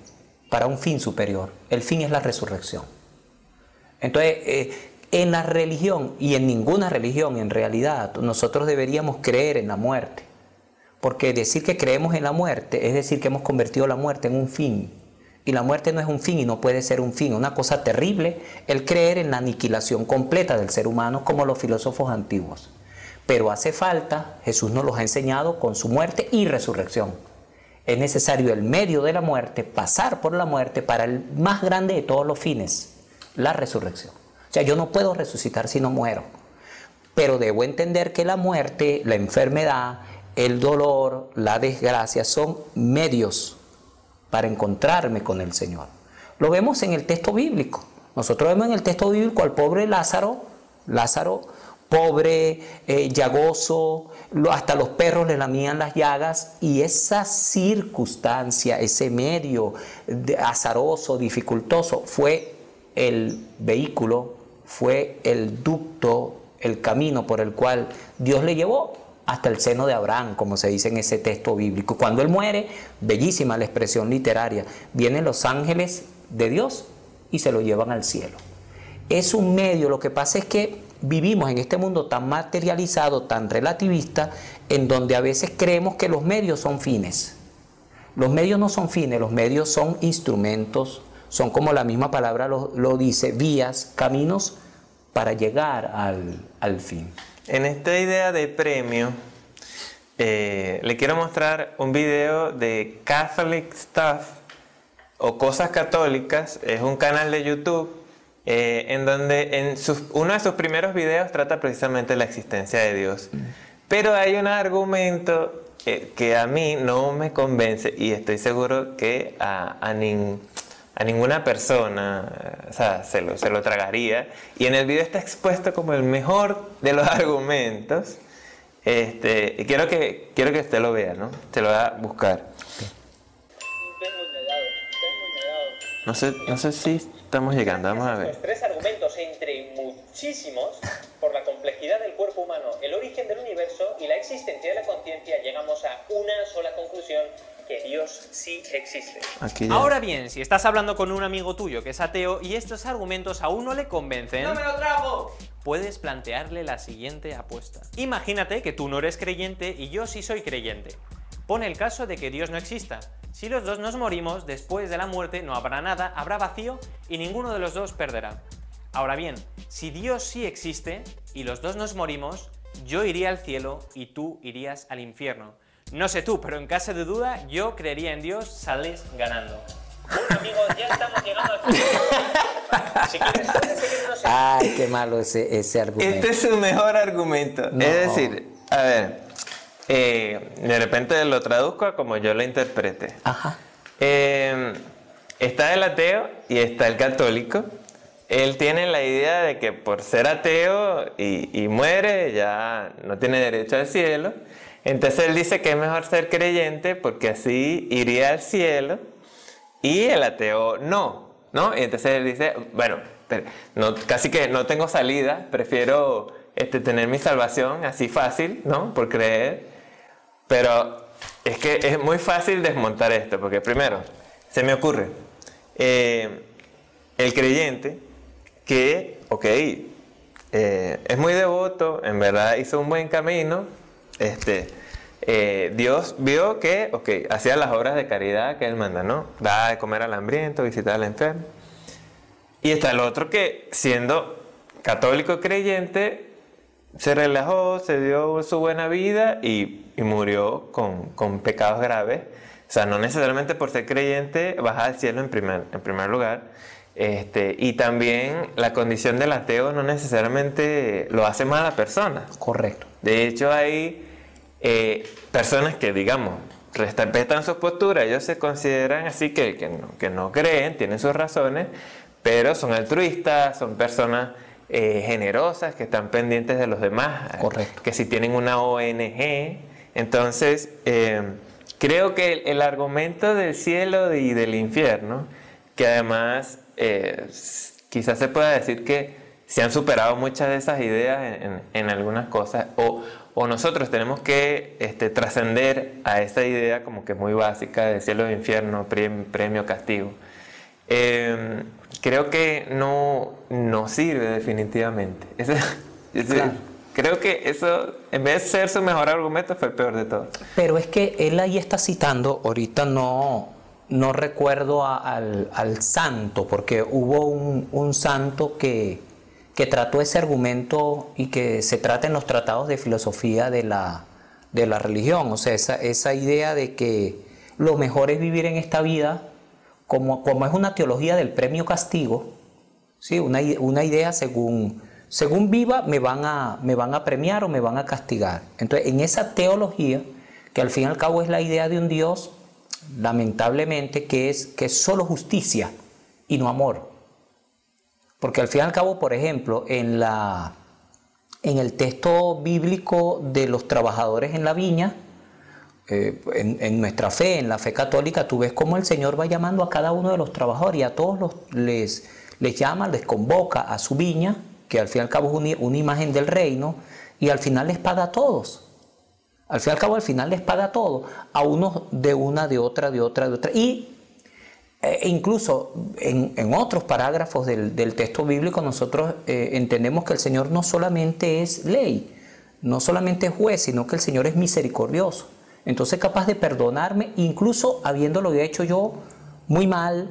para un fin superior. El fin es la resurrección. Entonces, en la religión, y en ninguna religión en realidad, nosotros deberíamos creer en la muerte. Porque decir que creemos en la muerte es decir que hemos convertido la muerte en un fin. Y la muerte no es un fin y no puede ser un fin. Una cosa terrible el creer en la aniquilación completa del ser humano como los filósofos antiguos. Pero hace falta, Jesús nos los ha enseñado con su muerte y resurrección. Es necesario el medio de la muerte, pasar por la muerte para el más grande de todos los fines, la resurrección. O sea, yo no puedo resucitar si no muero. Pero debo entender que la muerte, la enfermedad, el dolor, la desgracia son medios para encontrarme con el Señor. Lo vemos en el texto bíblico. Nosotros vemos en el texto bíblico al pobre Lázaro, pobre, llagoso, hasta los perros le lamían las llagas, y esa circunstancia, ese medio azaroso, dificultoso, fue el vehículo, fue el ducto, el camino por el cual Dios le llevó hasta el seno de Abraham, como se dice en ese texto bíblico. Cuando él muere, bellísima la expresión literaria, vienen los ángeles de Dios y se lo llevan al cielo. Es un medio. Lo que pasa es que vivimos en este mundo tan materializado, tan relativista, en donde a veces creemos que los medios son fines. Los medios no son fines, los medios son instrumentos, son, como la misma palabra lo dice, vías, caminos para llegar al fin. En esta idea de premio, le quiero mostrar un video de Catholic Stuff o Cosas Católicas. Es un canal de YouTube en donde uno de sus primeros videos trata precisamente la existencia de Dios. Pero hay un argumento que a mí no me convence, y estoy seguro que a ninguna persona, o sea, se lo tragaría. Y en el video está expuesto como el mejor de los argumentos. Y quiero que usted lo vea, ¿no? Se lo va a buscar. No sé si estamos llegando, vamos a ver. Los tres argumentos entre muchísimos por la complejidad del cuerpo humano, el origen del universo y la existencia de la conciencia, llegamos a una sola conclusión: que Dios sí existe. Ahora bien, si estás hablando con un amigo tuyo que es ateo y estos argumentos aún no le convencen, ¡No me lo trago! puedes plantearle la siguiente apuesta. Imagínate que tú no eres creyente y yo sí soy creyente. Pone el caso de que Dios no exista. Si los dos nos morimos, después de la muerte no habrá nada, habrá vacío y ninguno de los dos perderá. Ahora bien, si Dios sí existe y los dos nos morimos, yo iría al cielo y tú irías al infierno. No sé tú, pero en caso de duda, yo creería en Dios, sales ganando. Bueno, amigos, ya estamos llegando al final. Si quieres seguirnos en... Ay, qué malo ese argumento. Este es su mejor argumento. No. Es decir, a ver, de repente lo traduzco a como yo lo interprete. Ajá. Está el ateo y está el católico. Él tiene la idea de que por ser ateo y muere, ya no tiene derecho al cielo. Entonces él dice que es mejor ser creyente porque así iría al cielo, y el ateo no. Y entonces él dice, bueno, casi que no tengo salida, prefiero tener mi salvación así fácil, ¿no? Por creer. Pero es que es muy fácil desmontar esto, porque primero, se me ocurre, el creyente que, es muy devoto, en verdad hizo un buen camino, Dios vio que, hacía las obras de caridad que Él manda, ¿no? Da de comer al hambriento, visitar al enfermo. Y está el otro que, siendo católico creyente, se relajó, se dio su buena vida y murió con pecados graves. O sea, no necesariamente por ser creyente vas al cielo en primer lugar. Y también la condición del ateo no necesariamente lo hace mala persona. Correcto. De hecho, hay personas que, digamos, respetan su postura, ellos se consideran así que no creen, tienen sus razones, pero son altruistas, son personas generosas que están pendientes de los demás. Correcto. Que si tienen una ONG. Entonces, creo que el argumento del cielo y del infierno, que además quizás se pueda decir que se han superado muchas de esas ideas en algunas cosas, o nosotros tenemos que trascender a esa idea como que muy básica de cielo e infierno, premio, castigo. Creo que no sirve definitivamente. Claro. Creo que eso, en vez de ser su mejor argumento, fue el peor de todo. Pero es que él ahí está citando, ahorita no recuerdo al santo, porque hubo un santo que trató ese argumento y que se trata en los tratados de filosofía de la religión. O sea, esa idea de que lo mejor es vivir en esta vida, como es una teología del premio castigo, ¿sí? Una idea según viva me van a premiar o me van a castigar. Entonces, en esa teología, que al fin y al cabo es la idea de un Dios, lamentablemente, que es solo justicia y no amor. Porque al fin y al cabo, por ejemplo, en el texto bíblico de los trabajadores en la viña, en nuestra fe, en la fe católica, tú ves cómo el Señor va llamando a cada uno de los trabajadores y a todos les llama, les convoca a su viña, que al fin y al cabo es una imagen del reino, y al final les paga a todos. Al fin y al cabo, al final les paga a todos, a unos de una, de otra. Y incluso en otros parágrafos del texto bíblico nosotros entendemos que el Señor no solamente es ley, no solamente es juez, sino que el Señor es misericordioso. Entonces, capaz de perdonarme, incluso habiéndolo hecho yo muy mal,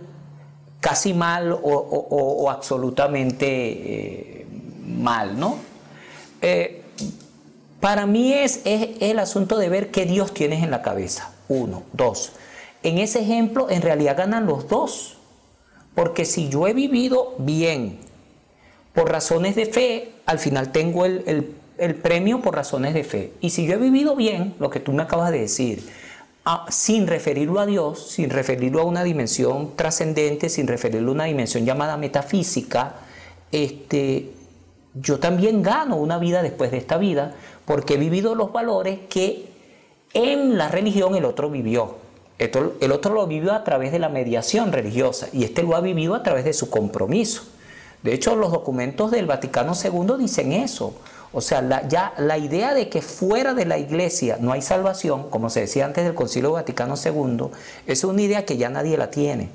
casi mal o absolutamente mal, ¿no? Para mí es el asunto de ver qué Dios tienes en la cabeza. 1, 2. En ese ejemplo, en realidad ganan los dos. Porque si yo he vivido bien por razones de fe, al final tengo el premio por razones de fe. Y si yo he vivido bien, lo que tú me acabas de decir, sin referirlo a Dios, sin referirlo a una dimensión trascendente, sin referirlo a una dimensión llamada metafísica, yo también gano una vida después de esta vida, porque he vivido los valores que en la religión el otro vivió. El otro lo vivió a través de la mediación religiosa y este lo ha vivido a través de su compromiso. De hecho, los documentos del Vaticano II dicen eso. O sea, ya la idea de que fuera de la iglesia no hay salvación, como se decía antes del Concilio Vaticano II, es una idea que ya nadie la tiene.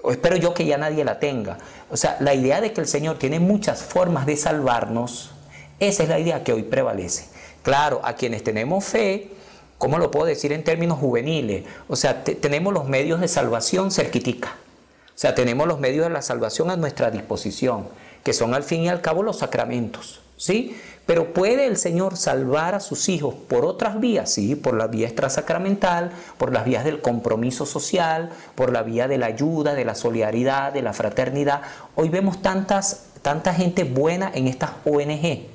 O espero yo que ya nadie la tenga. O sea, la idea de que el Señor tiene muchas formas de salvarnos, esa es la idea que hoy prevalece. Claro, a quienes tenemos fe, ¿cómo lo puedo decir en términos juveniles? O sea, tenemos los medios de salvación cerquitica. O sea, tenemos los medios de la salvación a nuestra disposición, que son al fin y al cabo los sacramentos, ¿sí? Pero ¿puede el Señor salvar a sus hijos por otras vías? Sí, por la vía extrasacramental, por las vías del compromiso social, por la vía de la ayuda, de la solidaridad, de la fraternidad. Hoy vemos tanta gente buena en estas ONG,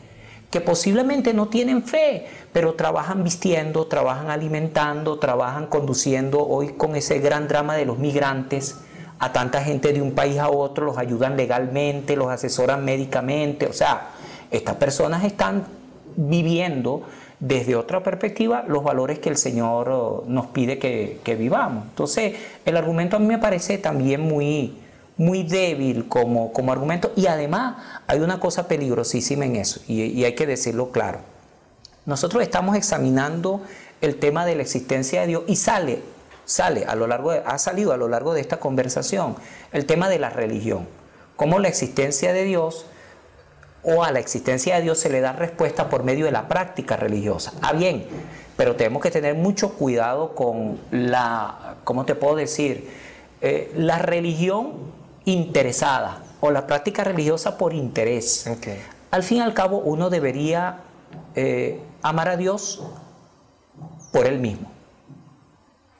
que posiblemente no tienen fe, pero trabajan vistiendo, trabajan alimentando, trabajan conduciendo hoy con ese gran drama de los migrantes a tanta gente de un país a otro, los ayudan legalmente, los asesoran médicamente. O sea, estas personas están viviendo desde otra perspectiva los valores que el Señor nos pide que vivamos. Entonces, el argumento a mí me parece también muy débil como argumento, y además hay una cosa peligrosísima en eso, y hay que decirlo claro. Nosotros estamos examinando el tema de la existencia de Dios y ha salido a lo largo de esta conversación el tema de la religión, cómo la existencia de Dios, o a la existencia de Dios se le da respuesta por medio de la práctica religiosa. Bien, pero tenemos que tener mucho cuidado con ¿cómo te puedo decir? La religión interesada o la práctica religiosa por interés. Okay. Al fin y al cabo, uno debería amar a Dios por Él mismo.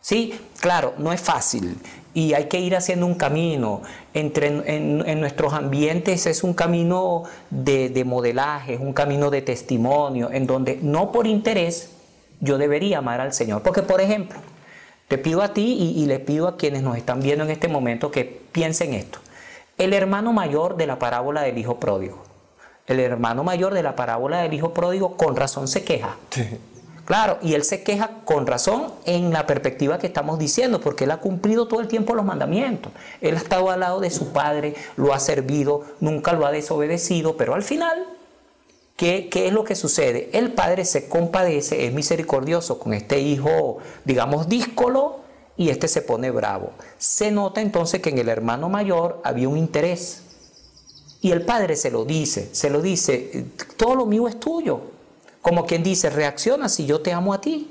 Sí, claro, no es fácil y hay que ir haciendo un camino. En nuestros ambientes es un camino de modelaje, es un camino de testimonio, en donde no por interés yo debería amar al Señor. Porque, por ejemplo, te pido a ti y le pido a quienes nos están viendo en este momento que piensen esto. El hermano mayor de la parábola del hijo pródigo. El hermano mayor de la parábola del hijo pródigo con razón se queja. Sí. Claro, y él se queja con razón en la perspectiva que estamos diciendo, porque él ha cumplido todo el tiempo los mandamientos. Él ha estado al lado de su padre, lo ha servido, nunca lo ha desobedecido, pero al final, ¿qué es lo que sucede? El padre se compadece, es misericordioso con este hijo, digamos, díscolo, y este se pone bravo. Se nota entonces que en el hermano mayor había un interés. Y el padre se lo dice, todo lo mío es tuyo. Como quien dice, reacciona si yo te amo a ti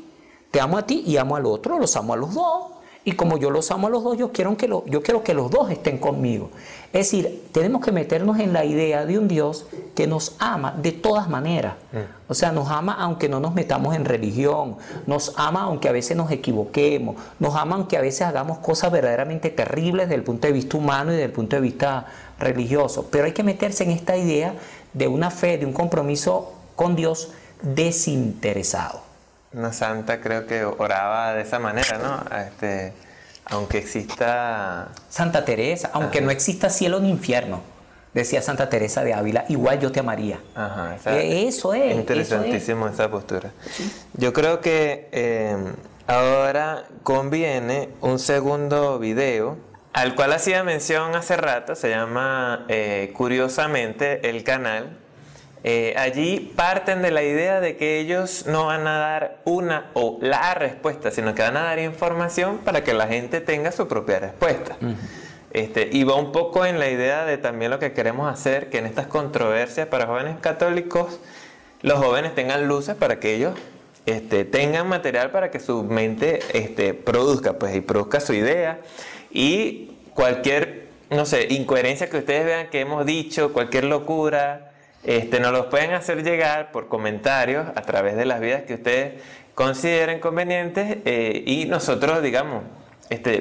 y amo al otro, los amo a los dos. Y como yo los amo a los dos, yo quiero que los dos estén conmigo. Es decir, tenemos que meternos en la idea de un Dios que nos ama de todas maneras. O sea, nos ama aunque no nos metamos en religión, nos ama aunque a veces nos equivoquemos, nos ama aunque a veces hagamos cosas verdaderamente terribles desde el punto de vista humano y desde el punto de vista religioso. Pero hay que meterse en esta idea de una fe, de un compromiso con Dios desinteresado. Una santa creo que oraba de esa manera, ¿no? Aunque exista... Santa Teresa, aunque no exista cielo ni infierno, decía Santa Teresa de Ávila, igual yo te amaría. Ajá, eso es. Interesantísimo esa postura. Sí. Yo creo que ahora conviene un segundo video, al cual hacía mención hace rato, se llama Curiosamente el canal. Allí parten de la idea de que ellos no van a dar una o la respuesta, sino que van a dar información para que la gente tenga su propia respuesta. Y va un poco en la idea de también lo que queremos hacer, que en estas controversias para jóvenes católicos, los jóvenes tengan luces para que ellos tengan material para que su mente produzca, pues, y produzca su idea. Y cualquier, no sé, incoherencia que ustedes vean que hemos dicho, cualquier locura, nos los pueden hacer llegar por comentarios a través de las vías que ustedes consideren convenientes, y nosotros, digamos,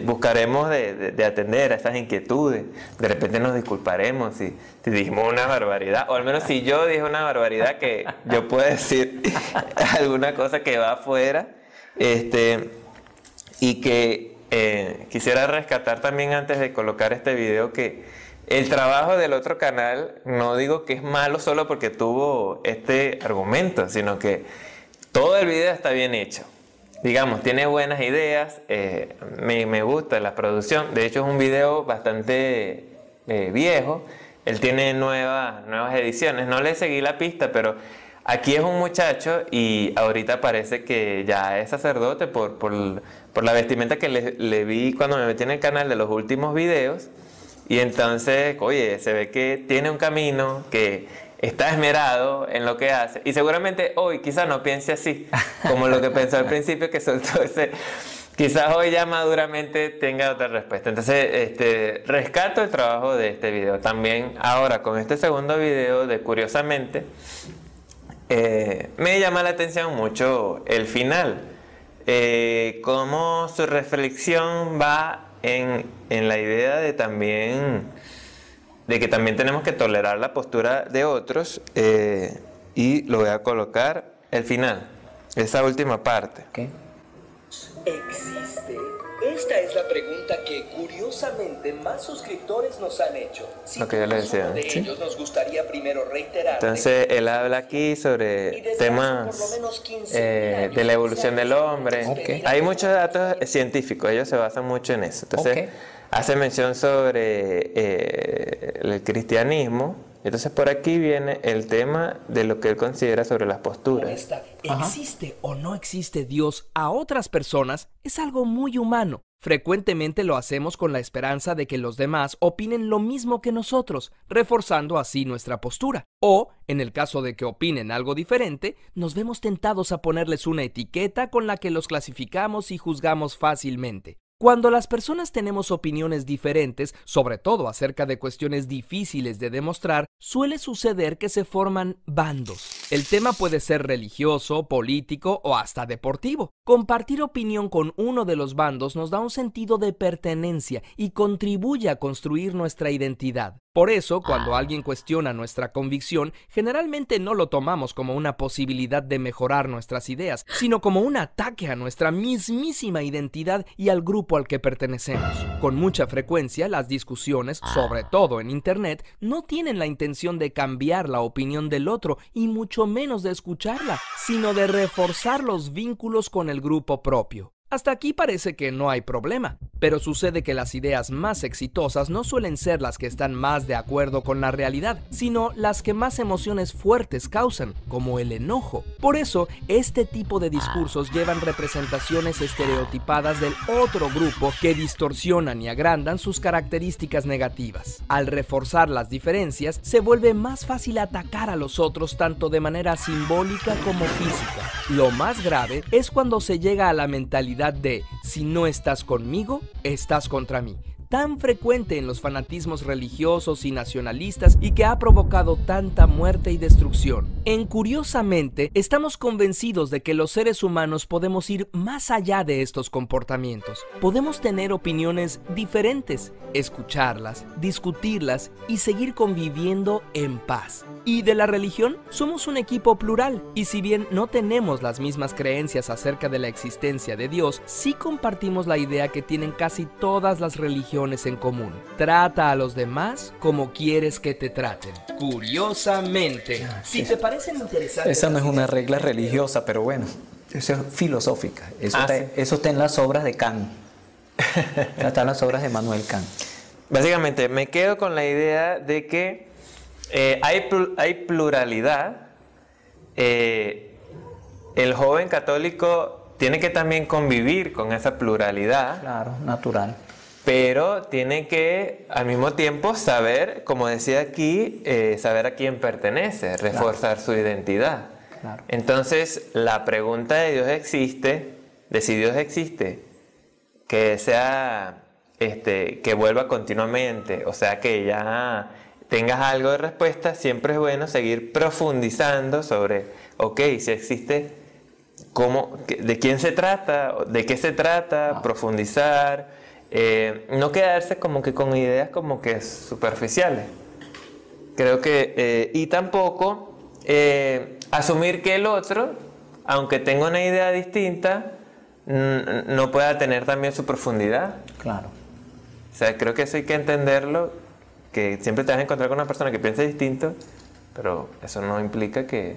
buscaremos de atender a esas inquietudes. De repente nos disculparemos si dijimos una barbaridad, o al menos si yo dije una barbaridad, que yo puedo decir alguna cosa que va afuera, y que quisiera rescatar también antes de colocar este video que el trabajo del otro canal, no digo que es malo solo porque tuvo este argumento, sino que todo el video está bien hecho. Digamos, tiene buenas ideas, me gusta la producción. De hecho, es un video bastante viejo. Él tiene nuevas ediciones. No le seguí la pista, pero aquí es un muchacho y ahorita parece que ya es sacerdote por la vestimenta que le vi cuando me metí en el canal de los últimos videos. Y entonces, oye, se ve que tiene un camino, que está esmerado en lo que hace. Y seguramente hoy quizás no piense así, como lo que pensó al principio, que soltó ese... Quizás hoy ya maduramente tenga otra respuesta. Entonces, rescato el trabajo de este video. También ahora con este segundo video de Curiosamente, me llama la atención mucho el final. Cómo su reflexión va en la idea de que también tenemos que tolerar la postura de otros, y lo voy a colocar el final, esa última parte. Okay. ¿Existe? Esta es la pregunta que curiosamente más suscriptores nos han hecho. Si lo que yo le decía, de ellos nos gustaría primero reiterar. Entonces él habla aquí sobre temas de la evolución del hombre. Okay. Hay muchos datos científicos, ellos se basan mucho en eso. Entonces hace mención sobre el cristianismo. Entonces por aquí viene el tema de lo que él considera sobre las posturas. ¿Existe o no existe Dios a otras personas? Es algo muy humano. Frecuentemente lo hacemos con la esperanza de que los demás opinen lo mismo que nosotros, reforzando así nuestra postura. O, en el caso de que opinen algo diferente, nos vemos tentados a ponerles una etiqueta con la que los clasificamos y juzgamos fácilmente. Cuando las personas tenemos opiniones diferentes, sobre todo acerca de cuestiones difíciles de demostrar, suele suceder que se forman bandos. El tema puede ser religioso, político o hasta deportivo. Compartir opinión con uno de los bandos nos da un sentido de pertenencia y contribuye a construir nuestra identidad. Por eso, cuando alguien cuestiona nuestra convicción, generalmente no lo tomamos como una posibilidad de mejorar nuestras ideas, sino como un ataque a nuestra mismísima identidad y al grupo al que pertenecemos. Con mucha frecuencia, las discusiones, sobre todo en Internet, no tienen la intención de cambiar la opinión del otro y mucho menos de escucharla, sino de reforzar los vínculos con el grupo propio. Hasta aquí parece que no hay problema, pero sucede que las ideas más exitosas no suelen ser las que están más de acuerdo con la realidad, sino las que más emociones fuertes causan, como el enojo. Por eso, este tipo de discursos llevan representaciones estereotipadas del otro grupo que distorsionan y agrandan sus características negativas. Al reforzar las diferencias, se vuelve más fácil atacar a los otros tanto de manera simbólica como física. Lo más grave es cuando se llega a la mentalidad de si no estás conmigo, estás contra mí, tan frecuente en los fanatismos religiosos y nacionalistas y que ha provocado tanta muerte y destrucción. Curiosamente, estamos convencidos de que los seres humanos podemos ir más allá de estos comportamientos. Podemos tener opiniones diferentes, escucharlas, discutirlas y seguir conviviendo en paz. Y de la religión, somos un equipo plural, y si bien no tenemos las mismas creencias acerca de la existencia de Dios, sí compartimos la idea que tienen casi todas las religiones en común. Trata a los demás como quieres que te traten. Curiosamente, si te parecen interesantes... Esa no es una regla religiosa, pero bueno, eso es filosófica. Eso está en las obras de Kant. Está en las obras de Manuel Kant. Básicamente, me quedo con la idea de que hay pluralidad. El joven católico tiene que también convivir con esa pluralidad. Claro, natural. Pero tiene que al mismo tiempo saber, como decía aquí, saber a quién pertenece, reforzar su identidad. Claro. Entonces, la pregunta de Dios existe, de si Dios existe, que sea, que vuelva continuamente, o sea, que ya tengas algo de respuesta, siempre es bueno seguir profundizando sobre, ok, si existe, ¿cómo, de quién se trata, de qué se trata, profundizar. No quedarse como que con ideas como que superficiales. Creo que, y tampoco asumir que el otro, aunque tenga una idea distinta, no pueda tener también su profundidad. Claro. O sea, creo que eso hay que entenderlo, que siempre te vas a encontrar con una persona que piensa distinto, pero eso no implica que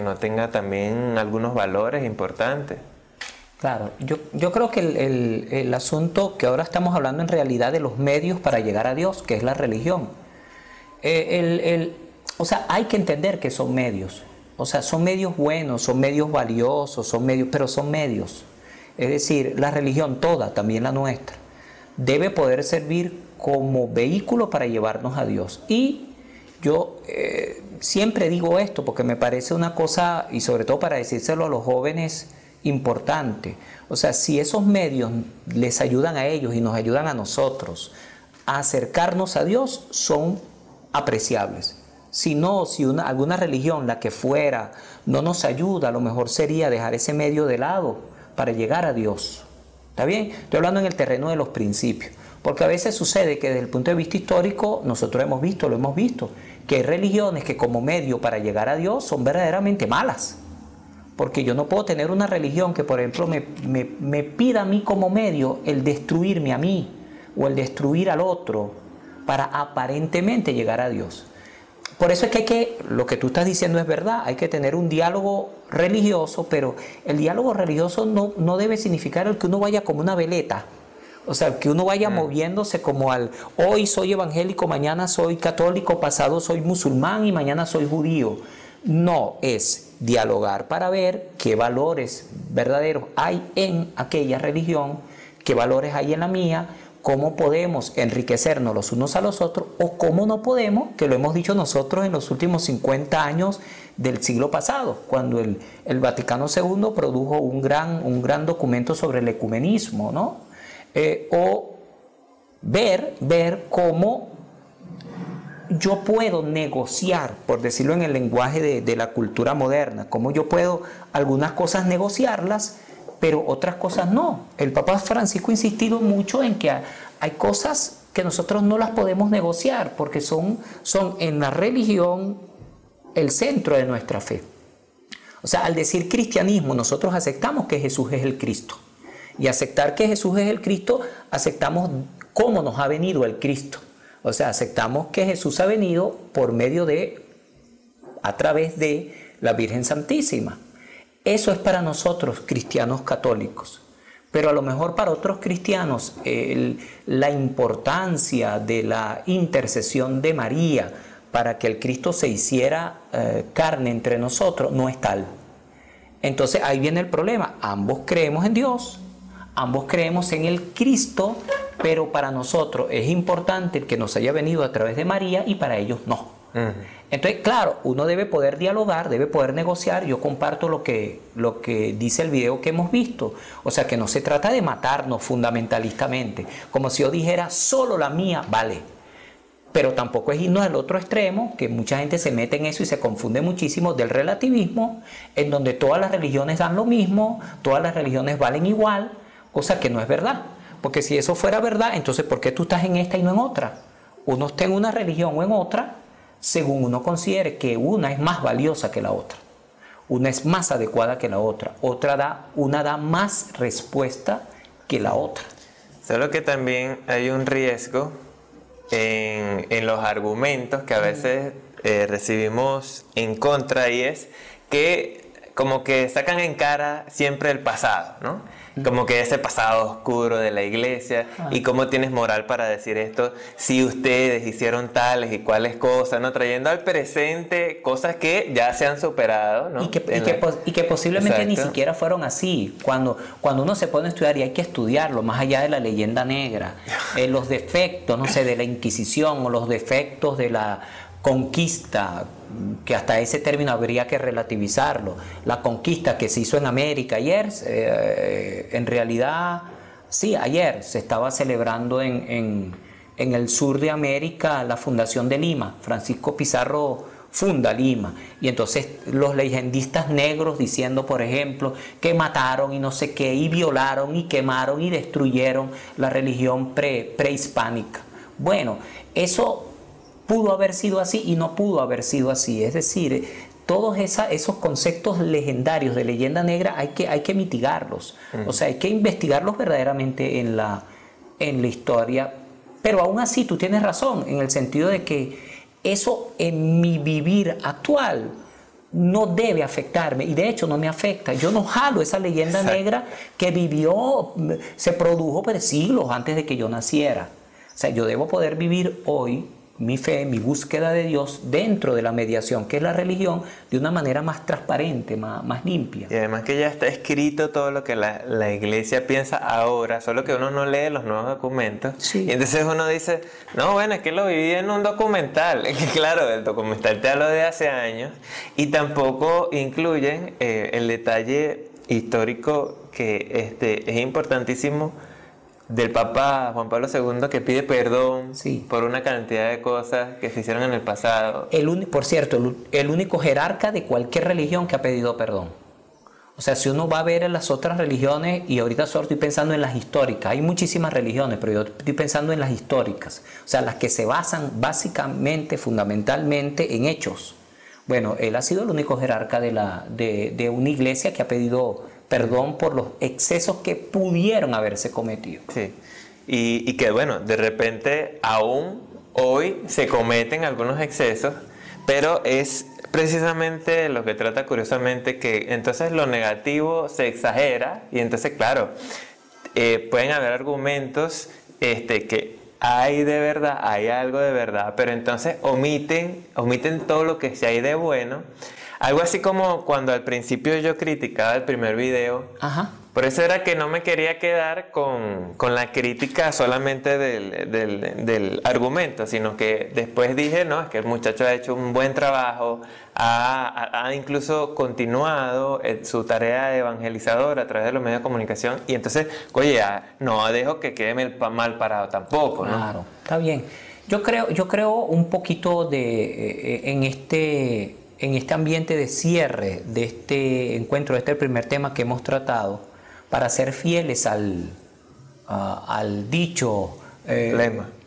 no tenga también algunos valores importantes. Claro, yo creo que el asunto que ahora estamos hablando en realidad de los medios para llegar a Dios, que es la religión. O sea, hay que entender que son medios. O sea, son medios buenos, son medios valiosos, pero son medios. Es decir, la religión toda, también la nuestra, debe poder servir como vehículo para llevarnos a Dios. Y yo siempre digo esto porque me parece una cosa, y sobre todo para decírselo a los jóvenes, importante. O sea, si esos medios les ayudan a ellos y nos ayudan a nosotros a acercarnos a Dios, son apreciables. Si no, si alguna religión, la que fuera, no nos ayuda, a lo mejor sería dejar ese medio de lado para llegar a Dios. ¿Está bien? Estoy hablando en el terreno de los principios. Porque a veces sucede que desde el punto de vista histórico, nosotros lo hemos visto, que hay religiones que como medio para llegar a Dios son verdaderamente malas. Porque yo no puedo tener una religión que, por ejemplo, me pida a mí como medio el destruirme a mí o el destruir al otro para aparentemente llegar a Dios. Por eso es que lo que tú estás diciendo es verdad, hay que tener un diálogo religioso, pero el diálogo religioso no debe significar el que uno vaya como una veleta. O sea, que uno vaya moviéndose como hoy soy evangélico, mañana soy católico, pasado soy musulmán y mañana soy judío. No, es dialogar para ver qué valores verdaderos hay en aquella religión, qué valores hay en la mía, cómo podemos enriquecernos los unos a los otros o cómo no podemos, que lo hemos dicho nosotros en los últimos 50 años del siglo pasado, cuando el Vaticano II produjo un gran documento sobre el ecumenismo, ¿no? o ver cómo yo puedo negociar, por decirlo en el lenguaje de la cultura moderna, cómo yo puedo algunas cosas negociarlas, pero otras cosas no. El Papa Francisco ha insistido mucho en que hay cosas que nosotros no las podemos negociar porque son en la religión el centro de nuestra fe. O sea, al decir cristianismo, nosotros aceptamos que Jesús es el Cristo. Y aceptar que Jesús es el Cristo, aceptamos cómo nos ha venido el Cristo. O sea, aceptamos que Jesús ha venido por medio a través de la Virgen Santísima. Eso es para nosotros, cristianos católicos. Pero a lo mejor para otros cristianos, la importancia de la intercesión de María para que el Cristo se hiciera carne entre nosotros no es tal. Entonces ahí viene el problema. Ambos creemos en Dios, ambos creemos en el Cristo, pero para nosotros es importante el que nos haya venido a través de María y para ellos no. Entonces, claro, uno debe poder dialogar, debe poder negociar. Yo comparto lo que dice el video que hemos visto. O sea, que no se trata de matarnos fundamentalistamente, como si yo dijera solo la mía vale. Pero tampoco es irnos al otro extremo, que mucha gente se mete en eso y se confunde muchísimo, del relativismo, en donde todas las religiones dan lo mismo, todas las religiones valen igual, cosa que no es verdad. Porque si eso fuera verdad, entonces ¿por qué tú estás en esta y no en otra? Uno está en una religión o en otra, según uno considere que una es más valiosa que la otra. Una es más adecuada que la otra. Una da más respuesta que la otra. Solo que también hay un riesgo en los argumentos que a veces recibimos en contra, y es que como que sacan en cara siempre el pasado, ¿no? Como que ese pasado oscuro de la iglesia, y cómo tienes moral para decir esto si ustedes hicieron tales y cuales cosas, ¿no? Trayendo al presente cosas que ya se han superado, ¿no? Y que posiblemente Exacto. ni siquiera fueron así. Cuando uno se pone a estudiar, y hay que estudiarlo, más allá de la leyenda negra, los defectos, no sé, de la Inquisición o los defectos de la conquista, que hasta ese término habría que relativizarlo. La conquista que se hizo en América ayer, en realidad, sí, ayer se estaba celebrando en el sur de América la fundación de Lima. Francisco Pizarro funda Lima, y entonces los legendistas negros diciendo, por ejemplo, que mataron y no sé qué, y violaron y quemaron y destruyeron la religión prehispánica. Bueno, eso pudo haber sido así y no pudo haber sido así. Es decir, todos esos conceptos legendarios de leyenda negra hay que mitigarlos. O sea, hay que investigarlos verdaderamente en la historia. Pero aún así tú tienes razón, en el sentido de que eso en mi vivir actual no debe afectarme, y de hecho no me afecta. Yo no jalo esa leyenda negra que se produjo por siglos antes de que yo naciera. O sea, yo debo poder vivir hoy mi fe, mi búsqueda de Dios dentro de la mediación que es la religión, de una manera más transparente, más limpia. Y además que ya está escrito todo lo que la iglesia piensa ahora, solo que uno no lee los nuevos documentos. Sí. Y entonces uno dice, no, bueno, es que lo viví en un documental. Es que claro, el documental te hablo de hace años, y tampoco incluyen el detalle histórico que es importantísimo, del Papa Juan Pablo II, que pide perdón por una cantidad de cosas que se hicieron en el pasado. Por cierto, el único jerarca de cualquier religión que ha pedido perdón. O sea, si uno va a ver en las otras religiones, y ahorita solo estoy pensando en las históricas, hay muchísimas religiones, pero yo estoy pensando en las históricas, o sea, las que se basan básicamente, fundamentalmente en hechos. Bueno, él ha sido el único jerarca de una iglesia que ha pedido perdón por los excesos que pudieron haberse cometido. Sí, y que bueno, de repente aún hoy se cometen algunos excesos, pero es precisamente lo que trata curiosamente, que entonces lo negativo se exagera, y entonces claro, pueden haber argumentos que hay de verdad, hay algo de verdad, pero entonces omiten todo lo que sí hay de bueno. Algo así como cuando al principio yo criticaba el primer video, Por eso era que no me quería quedar con la crítica solamente del argumento, sino que después dije, no, es que el muchacho ha hecho un buen trabajo, ha incluso continuado su tarea de evangelizador a través de los medios de comunicación, y entonces, oye, no dejo que quede mal parado tampoco, ¿no? Claro, está bien. Yo creo un poquito en este ambiente de cierre de este encuentro, de este primer tema que hemos tratado, para ser fieles al dicho,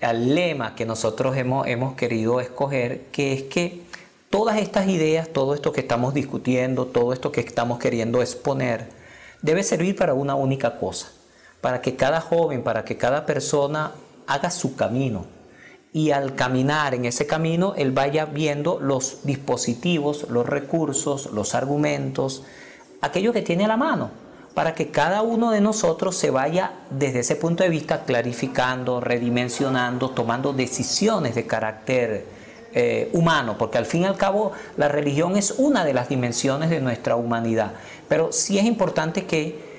al lema que nosotros hemos querido escoger, que es que todas estas ideas, todo esto que estamos discutiendo, todo esto que estamos queriendo exponer, debe servir para una única cosa, para que cada joven, para que cada persona haga su camino. Y al caminar en ese camino, él vaya viendo los dispositivos, los recursos, los argumentos, aquello que tiene a la mano, para que cada uno de nosotros se vaya desde ese punto de vista clarificando, redimensionando, tomando decisiones de carácter humano, porque al fin y al cabo la religión es una de las dimensiones de nuestra humanidad. Pero sí es importante que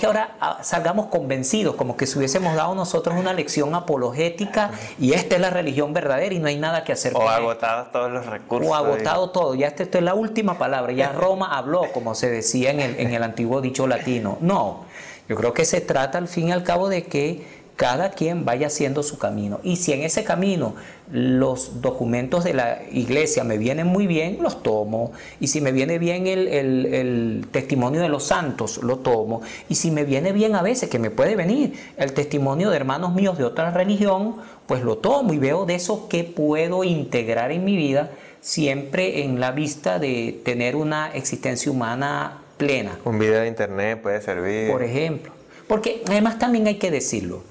ahora salgamos convencidos, como que si hubiésemos dado nosotros una lección apologética y esta es la religión verdadera y no hay nada que hacer. O agotados todos los recursos. O agotado todo, ya esto es la última palabra, ya Roma habló, como se decía en el antiguo dicho latino. No, yo creo que se trata al fin y al cabo de que cada quien vaya haciendo su camino. Y si en ese camino los documentos de la iglesia me vienen muy bien, los tomo. Y si me viene bien el testimonio de los santos, lo tomo. Y si me viene bien a veces, que me puede venir el testimonio de hermanos míos de otra religión, pues lo tomo y veo de eso que puedo integrar en mi vida, siempre en la vista de tener una existencia humana plena. Un video de internet puede servir. Por ejemplo. Porque además también hay que decirlo,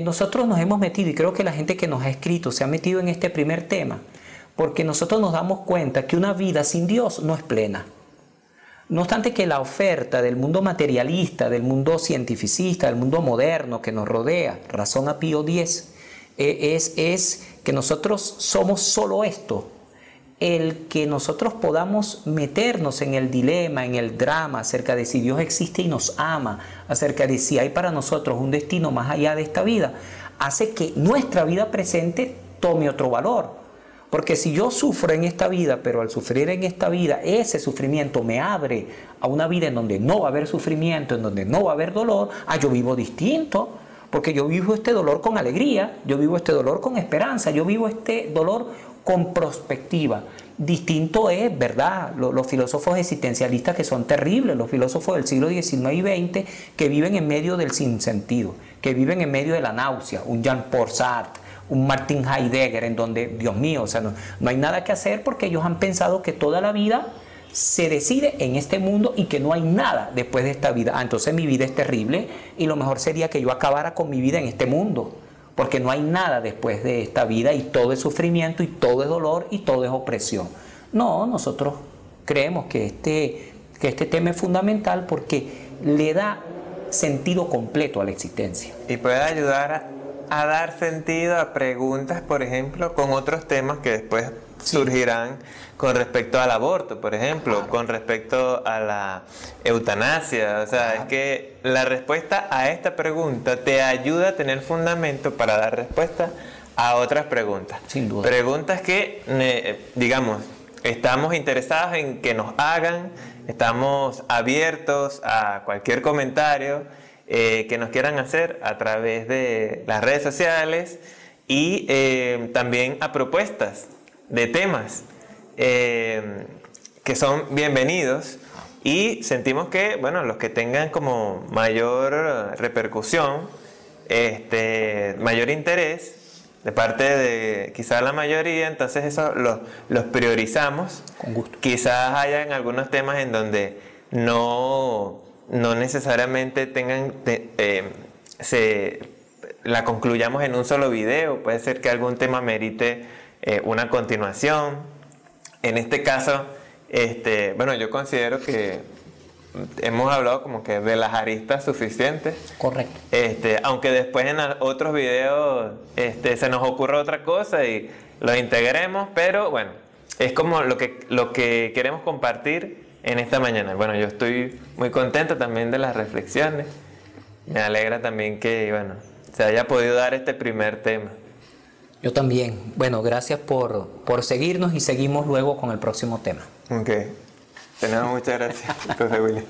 nosotros nos hemos metido, y creo que la gente que nos ha escrito se ha metido en este primer tema, porque nosotros nos damos cuenta que una vida sin Dios no es plena. No obstante que la oferta del mundo materialista, del mundo cientificista, del mundo moderno que nos rodea, razón a Pío X, es que nosotros somos solo esto. El que nosotros podamos meternos en el dilema, en el drama acerca de si Dios existe y nos ama, acerca de si hay para nosotros un destino más allá de esta vida, hace que nuestra vida presente tome otro valor. Porque si yo sufro en esta vida, pero al sufrir en esta vida, ese sufrimiento me abre a una vida en donde no va a haber sufrimiento, en donde no va a haber dolor, yo vivo distinto. Porque yo vivo este dolor con alegría, yo vivo este dolor con esperanza, yo vivo este dolor con perspectiva. Distinto es, ¿verdad?, los filósofos existencialistas que son terribles, los filósofos del siglo XIX y XX que viven en medio del sinsentido, que viven en medio de la náusea, un Jean-Paul Sartre, un Martin Heidegger, en donde, Dios mío, o sea, no hay nada que hacer porque ellos han pensado que toda la vida se decide en este mundo y que no hay nada después de esta vida. Entonces mi vida es terrible y lo mejor sería que yo acabara con mi vida en este mundo, porque no hay nada después de esta vida y todo es sufrimiento y todo es dolor y todo es opresión. No, nosotros creemos que este tema es fundamental porque le da sentido completo a la existencia. Y puede ayudar a dar sentido a preguntas, por ejemplo, con otros temas que después surgirán con respecto al aborto, por ejemplo, con respecto a la eutanasia. O sea, es que la respuesta a esta pregunta te ayuda a tener fundamento para dar respuesta a otras preguntas. Sin duda. Preguntas que, digamos, estamos interesados en que nos hagan, estamos abiertos a cualquier comentario que nos quieran hacer a través de las redes sociales y también a propuestas de temas que son bienvenidos, y sentimos que, bueno, los que tengan como mayor repercusión, mayor interés de parte de quizás la mayoría, entonces eso los priorizamos. Con gusto. Quizás hayan algunos temas en donde no necesariamente tengan la concluyamos en un solo video. Puede ser que algún tema merite una continuación. En este caso, bueno, yo considero que hemos hablado como que de las aristas suficientes. Correcto. Aunque después en otros videos se nos ocurra otra cosa y lo integremos, pero bueno, es como lo que queremos compartir en esta mañana. Bueno, yo estoy muy contento también de las reflexiones. Me alegra también que, bueno, se haya podido dar este primer tema. Yo también. Bueno, gracias por seguirnos y seguimos luego con el próximo tema. Ok. Tenemos muchas gracias, profe Willy.